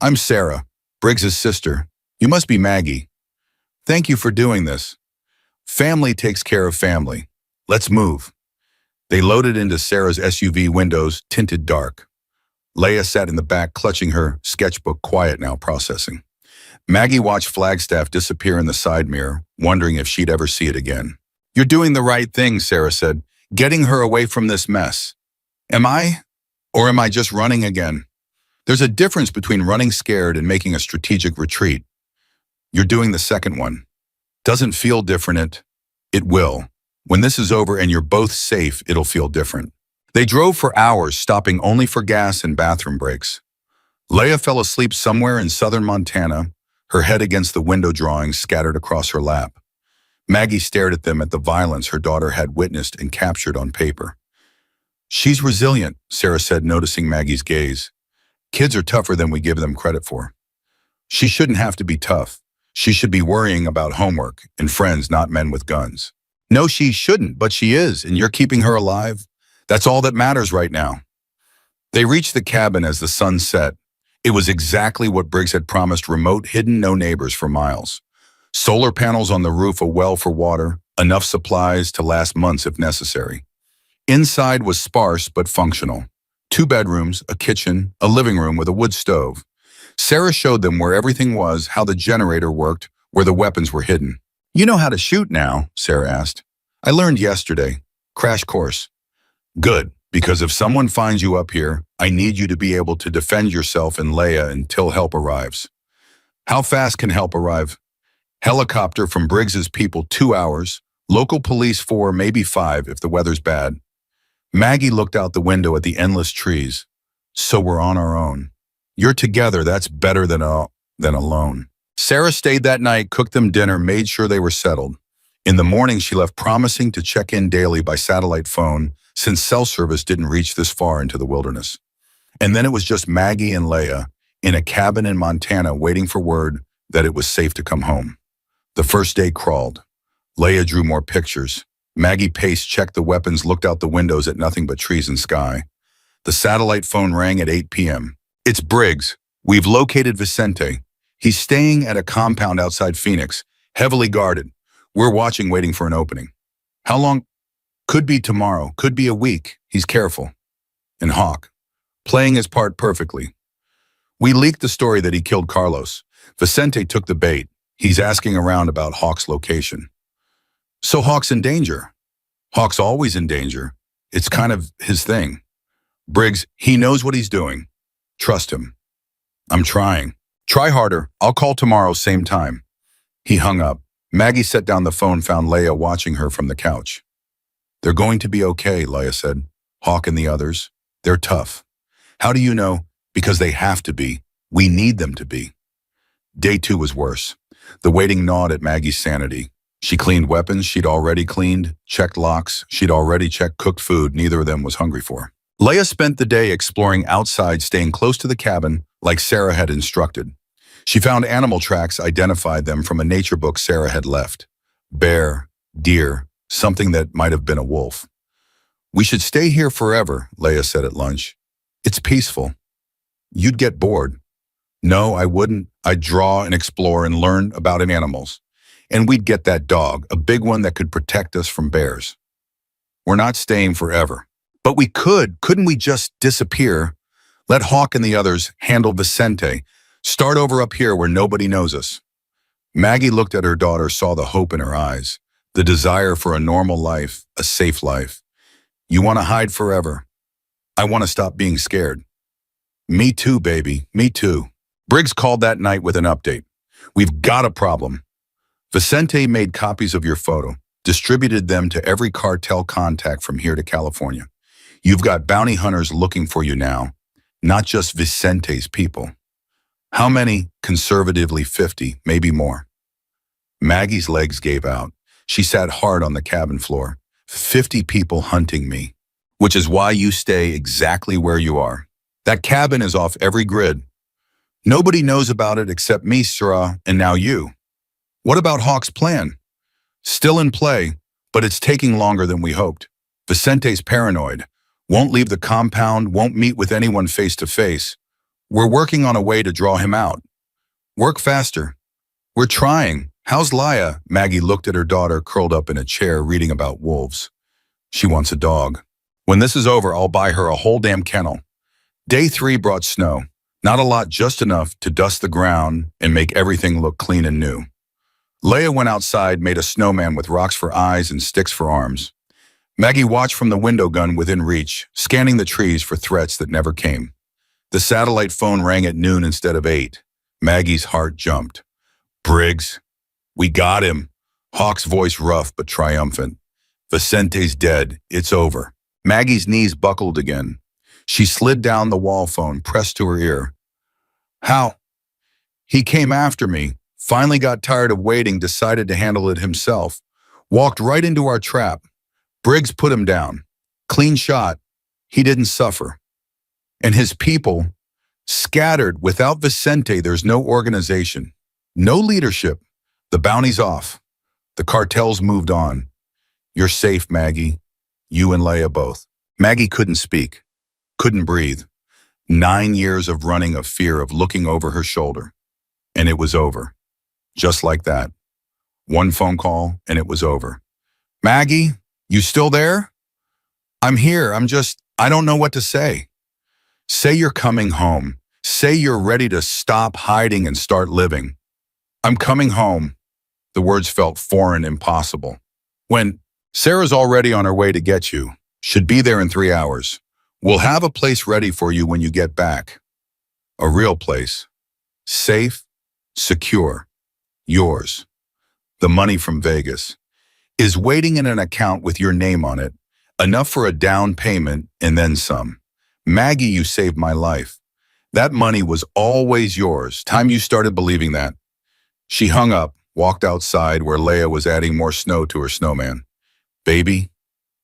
"I'm Sarah, Briggs's sister. You must be Maggie. Thank you for doing this. Family takes care of family. Let's move." They loaded into Sarah's SUV, windows tinted dark. Leia sat in the back, clutching her sketchbook, quiet now, processing. Maggie watched Flagstaff disappear in the side mirror, wondering if she'd ever see it again. "You're doing the right thing," Sarah said, "getting her away from this mess." "Am I? Or am I just running again?" "There's a difference between running scared and making a strategic retreat. You're doing the second one. Doesn't feel different. It will. When this is over and you're both safe, it'll feel different. They drove for hours, stopping only for gas and bathroom breaks. Leia fell asleep somewhere in southern Montana, her head against the window drawings scattered across her lap. Maggie stared at them at the violence her daughter had witnessed and captured on paper. "She's resilient," Sarah said, noticing Maggie's gaze. "Kids are tougher than we give them credit for. She shouldn't have to be tough. She should be worrying about homework and friends, not men with guns." "No, she shouldn't, but she is, and you're keeping her alive. That's all that matters right now." They reached the cabin as the sun set. It was exactly what Briggs had promised: remote, hidden, no neighbors for miles. Solar panels on the roof, a well for water, enough supplies to last months if necessary. Inside was sparse but functional. 2 bedrooms, a kitchen, a living room with a wood stove. Sarah showed them where everything was, how the generator worked, where the weapons were hidden. "You know how to shoot now?" Sarah asked. "I learned yesterday. Crash course." "Good, because if someone finds you up here, I need you to be able to defend yourself and Leia until help arrives." "How fast can help arrive?" "Helicopter from Briggs's people, 2 hours. Local police 4, maybe 5 if the weather's bad." Maggie looked out the window at the endless trees. "So we're on our own." "You're together, that's better than alone." Sarah stayed that night, cooked them dinner, made sure they were settled. In the morning, she left, promising to check in daily by satellite phone, since cell service didn't reach this far into the wilderness. And then it was just Maggie and Leia in a cabin in Montana, waiting for word that it was safe to come home. The first day crawled. Leia drew more pictures. Maggie paced, checked the weapons, looked out the windows at nothing but trees and sky. The satellite phone rang at 8 p.m. "It's Briggs. We've located Vicente. He's staying at a compound outside Phoenix, heavily guarded. We're watching, waiting for an opening." "How long?" "Could be tomorrow, could be a week. He's careful." And Hawk, playing his part perfectly. "We leaked the story that he killed Carlos. Vicente took the bait. He's asking around about Hawk's location." "So Hawk's in danger?" "Hawk's always in danger. It's kind of his thing." "Briggs, he knows what he's doing. Trust him." "I'm trying." "Try harder. I'll call tomorrow, same time." He hung up. Maggie set down the phone, found Leia watching her from the couch. "They're going to be okay," Leia said. "Hawk and the others. They're tough." "How do you know?" "Because they have to be. We need them to be." Day 2 was worse. The waiting gnawed at Maggie's sanity. She cleaned weapons she'd already cleaned, checked locks she'd already checked, cooked food neither of them was hungry for. Leia spent the day exploring outside, staying close to the cabin like Sarah had instructed. She found animal tracks, identified them from a nature book Sarah had left. Bear, deer, something that might have been a wolf. "We should stay here forever," Leia said at lunch. "It's peaceful." "You'd get bored." "No, I wouldn't. I'd draw and explore and learn about animals. And we'd get that dog, a big one that could protect us from bears." "We're not staying forever." "But we could. Couldn't we just disappear? Let Hawk and the others handle Vicente. Start over up here where nobody knows us." Maggie looked at her daughter, saw the hope in her eyes, the desire for a normal life, a safe life. "You want to hide forever? I want to stop being scared." "Me too, baby. Me too." Briggs called that night with an update. "We've got a problem. Vicente made copies of your photo, distributed them to every cartel contact from here to California. You've got bounty hunters looking for you now, not just Vicente's people." "How many?" "Conservatively 50, maybe more." Maggie's legs gave out. She sat hard on the cabin floor. 50 people hunting me. "Which is why you stay exactly where you are. That cabin is off every grid. Nobody knows about it except me, Sarah, and now you." "What about Hawk's plan?" "Still in play, but it's taking longer than we hoped. Vicente's paranoid. Won't leave the compound, won't meet with anyone face to face. We're working on a way to draw him out." "Work faster." "We're trying. How's Leia?" Maggie looked at her daughter, curled up in a chair, reading about wolves. "She wants a dog. When this is over, I'll buy her a whole damn kennel." Day 3 brought snow. Not a lot, just enough to dust the ground and make everything look clean and new. Leia went outside, made a snowman with rocks for eyes and sticks for arms. Maggie watched from the window, gun within reach, scanning the trees for threats that never came. The satellite phone rang at noon instead of 8. Maggie's heart jumped. "Briggs, we got him." Hawk's voice rough but triumphant. Vicente's dead. It's over. Maggie's knees buckled again. She slid down the wall phone, pressed to her ear. How? He came after me, finally got tired of waiting, decided to handle it himself. Walked right into our trap. Briggs put him down. Clean shot. He didn't suffer. And his people, scattered. Without Vicente, there's no organization, no leadership. The bounty's off. The cartel's moved on. You're safe, Maggie. You and Leia both. Maggie couldn't speak, couldn't breathe. 9 years of running, of fear, of looking over her shoulder. And it was over. Just like that. One phone call, and it was over. Maggie, you still there? I'm here. I don't know what to say. Say you're coming home. Say you're ready to stop hiding and start living. I'm coming home. The words felt foreign, impossible. When Sarah's already on her way to get you. Should be there in 3 hours. We'll have a place ready for you when you get back. A real place. Safe, secure. Yours. The money from Vegas is waiting in an account with your name on it. Enough for a down payment and then some. Maggie, you saved my life. That money was always yours. Time you started believing that. She hung up, walked outside where Leia was adding more snow to her snowman. Baby,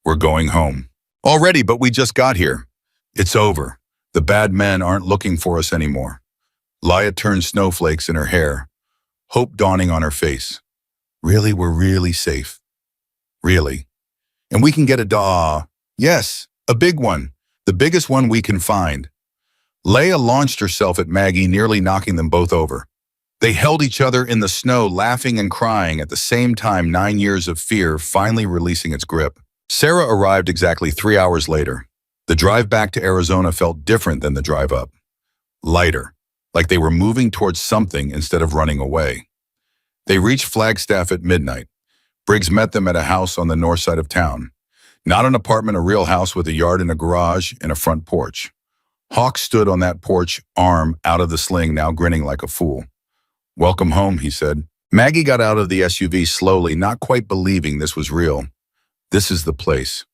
we're going home. Already, but we just got here. It's over. The bad men aren't looking for us anymore. Leia turned snowflakes in her hair, hope dawning on her face. Really, we're really safe. Really. And we can get a dog. Yes, a big one. The biggest one we can find. Leia launched herself at Maggie, nearly knocking them both over. They held each other in the snow, laughing and crying at the same time, 9 years of fear finally releasing its grip. Sarah arrived exactly 3 hours later. The drive back to Arizona felt different than the drive up. Lighter, like they were moving towards something instead of running away. They reached Flagstaff at midnight. Briggs met them at a house on the north side of town. Not an apartment, a real house with a yard and a garage and a front porch. Hawk stood on that porch, arm out of the sling, now grinning like a fool. Welcome home, he said. Maggie got out of the SUV slowly, not quite believing this was real. This is the place.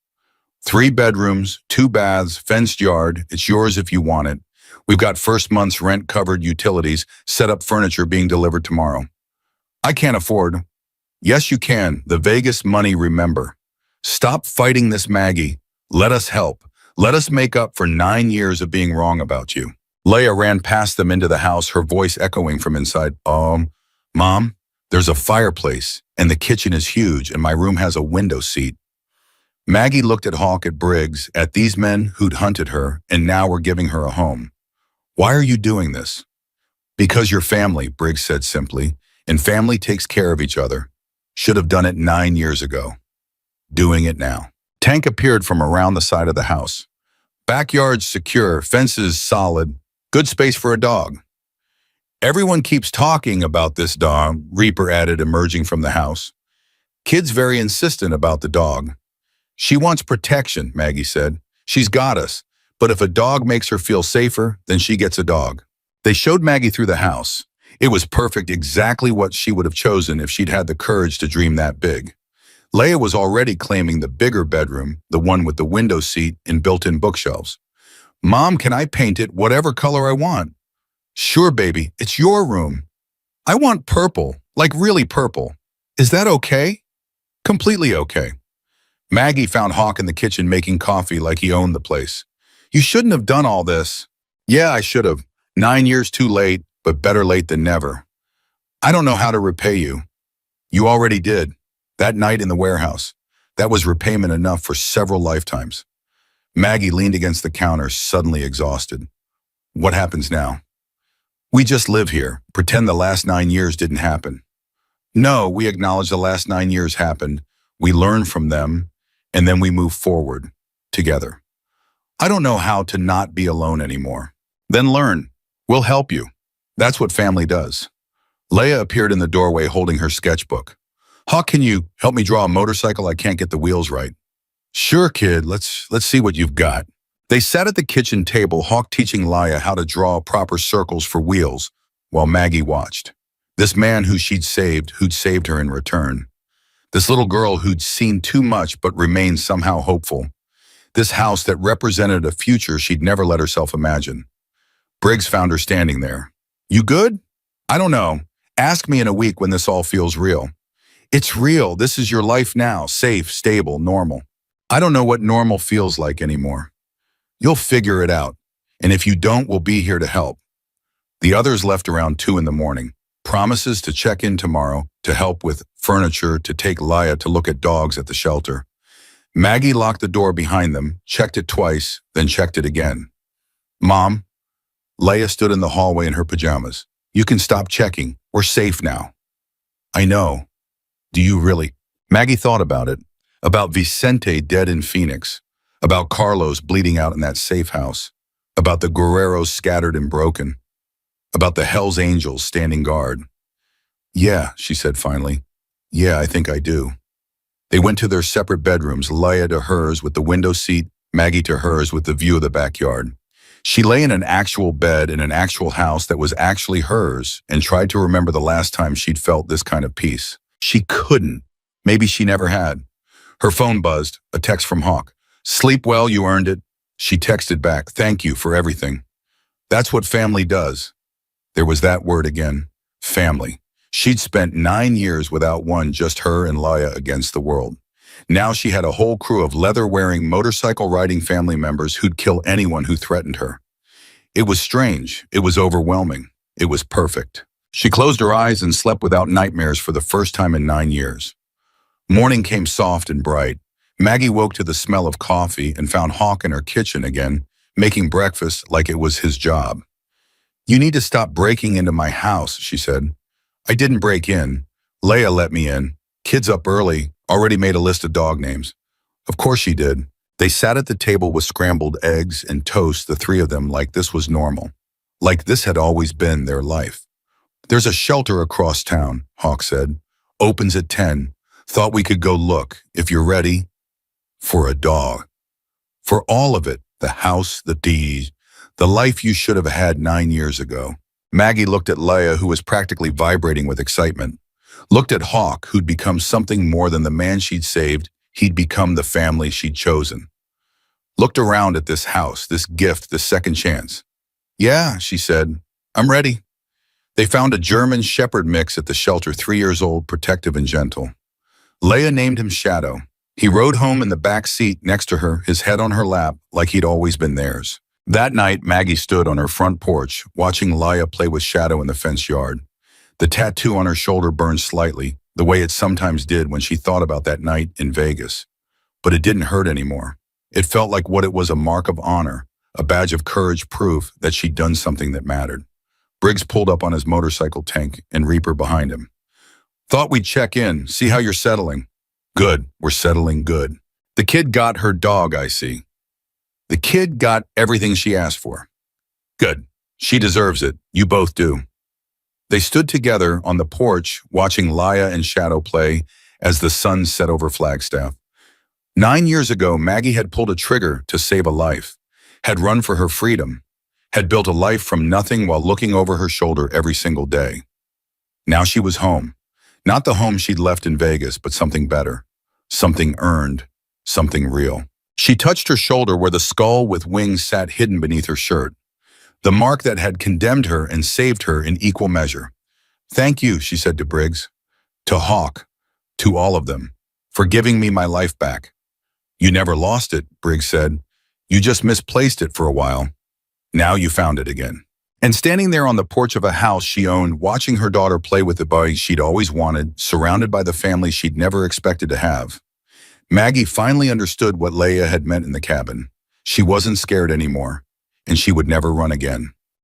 3 bedrooms, 2 baths, fenced yard. It's yours if you want it. We've got first month's rent covered, utilities, set up furniture being delivered tomorrow. I can't afford. Yes, you can. The Vegas money, remember. Stop fighting this, Maggie. Let us help. Let us make up for 9 years of being wrong about you. Leia ran past them into the house, her voice echoing from inside. Mom, there's a fireplace, and the kitchen is huge, and my room has a window seat. Maggie looked at Hawk, at Briggs, at these men who'd hunted her, and now were giving her a home. Why are you doing this? Because you're family, Briggs said simply, and family takes care of each other. Should have done it 9 years ago. Doing it now. Tank appeared from around the side of the house. Backyard secure, fences solid, good space for a dog. Everyone keeps talking about this dog, Reaper added, emerging from the house. Kid's very insistent about the dog. She wants protection, Maggie said. She's got us, but if a dog makes her feel safer, then she gets a dog. They showed Maggie through the house. It was perfect, exactly what she would have chosen if she'd had the courage to dream that big. Leia was already claiming the bigger bedroom, the one with the window seat and built-in bookshelves. Mom, can I paint it whatever color I want? Sure, baby, it's your room. I want purple, like really purple. Is that okay? Completely okay. Maggie found Hawk in the kitchen making coffee like he owned the place. You shouldn't have done all this. Yeah, I should have. 9 years too late, but better late than never. I don't know how to repay you. You already did. That night in the warehouse. That was repayment enough for several lifetimes. Maggie leaned against the counter, suddenly exhausted. What happens now? We just live here, pretend the last 9 years didn't happen. No, we acknowledge the last 9 years happened. We learn from them, and then we move forward, together. I don't know how to not be alone anymore. Then learn. We'll help you. That's what family does. Leia appeared in the doorway holding her sketchbook. Hawk, can you help me draw a motorcycle? I can't get the wheels right. Sure, kid. Let's see what you've got. They sat at the kitchen table, Hawk teaching Leia how to draw proper circles for wheels, while Maggie watched. This man who'd saved her in return. This little girl who'd seen too much but remained somehow hopeful. This house that represented a future she'd never let herself imagine. Briggs found her standing there. You good? I don't know. Ask me in a week when this all feels real. It's real. This is your life now. Safe, stable, normal. I don't know what normal feels like anymore. You'll figure it out. And if you don't, we'll be here to help. The others left around 2 in the morning. Promises to check in tomorrow, to help with furniture, to take Laya to look at dogs at the shelter. Maggie locked the door behind them, checked it twice, then checked it again. Mom, Leia stood in the hallway in her pajamas. You can stop checking. We're safe now. I know. Do you really? Maggie thought about it. About Vicente dead in Phoenix. About Carlos bleeding out in that safe house. About the Guerreros scattered and broken. About the Hell's Angels standing guard. Yeah, she said finally. Yeah, I think I do. They went to their separate bedrooms, Leia to hers with the window seat, Maggie to hers with the view of the backyard. She lay in an actual bed in an actual house that was actually hers and tried to remember the last time she'd felt this kind of peace. She couldn't. Maybe she never had. Her phone buzzed, a text from Hawk. Sleep well, you earned it. She texted back, thank you for everything. That's what family does. There was that word again, family. She'd spent 9 years without one, just her and Laya against the world. Now she had a whole crew of leather-wearing, motorcycle-riding family members who'd kill anyone who threatened her. It was strange. It was overwhelming. It was perfect. She closed her eyes and slept without nightmares for the first time in 9 years. Morning came soft and bright. Maggie woke to the smell of coffee and found Hawk in her kitchen again, making breakfast like it was his job. You need to stop breaking into my house, she said. I didn't break in. Leia let me in. Kids up early, already made a list of dog names. Of course she did. They sat at the table with scrambled eggs and toast, the 3 of them, like this was normal. Like this had always been their life. There's a shelter across town, Hawk said. Opens at 10. Thought we could go look, if you're ready. For a dog. For all of it, the house, the deed, the life you should have had 9 years ago. Maggie looked at Leia, who was practically vibrating with excitement. Looked at Hawk, who'd become something more than the man she'd saved. He'd become the family she'd chosen. Looked around at this house, this gift, this second chance. Yeah, she said, I'm ready. They found a German Shepherd mix at the shelter, 3 years old, protective and gentle. Leia named him Shadow. He rode home in the back seat next to her, his head on her lap, like he'd always been theirs. That night, Maggie stood on her front porch, watching Leia play with Shadow in the fenced yard. The tattoo on her shoulder burned slightly, the way it sometimes did when she thought about that night in Vegas. But it didn't hurt anymore. It felt like what it was, a mark of honor, a badge of courage, proof that she'd done something that mattered. Briggs pulled up on his motorcycle tank and Reaper behind him. Thought we'd check in, see how you're settling. Good, we're settling good. The kid got her dog, I see. The kid got everything she asked for. Good, she deserves it, you both do. They stood together on the porch, watching Leia and Shadow play as the sun set over Flagstaff. 9 years ago, Maggie had pulled a trigger to save a life, had run for her freedom, had built a life from nothing while looking over her shoulder every single day. Now she was home. Not the home she'd left in Vegas, but something better, something earned, something real. She touched her shoulder where the skull with wings sat hidden beneath her shirt, the mark that had condemned her and saved her in equal measure. Thank you, she said to Briggs, to Hawk, to all of them, for giving me my life back. You never lost it, Briggs said. You just misplaced it for a while. Now you found it again. And standing there on the porch of a house she owned, watching her daughter play with the boy she'd always wanted, surrounded by the family she'd never expected to have, Maggie finally understood what Leia had meant in the cabin. She wasn't scared anymore, and she would never run again.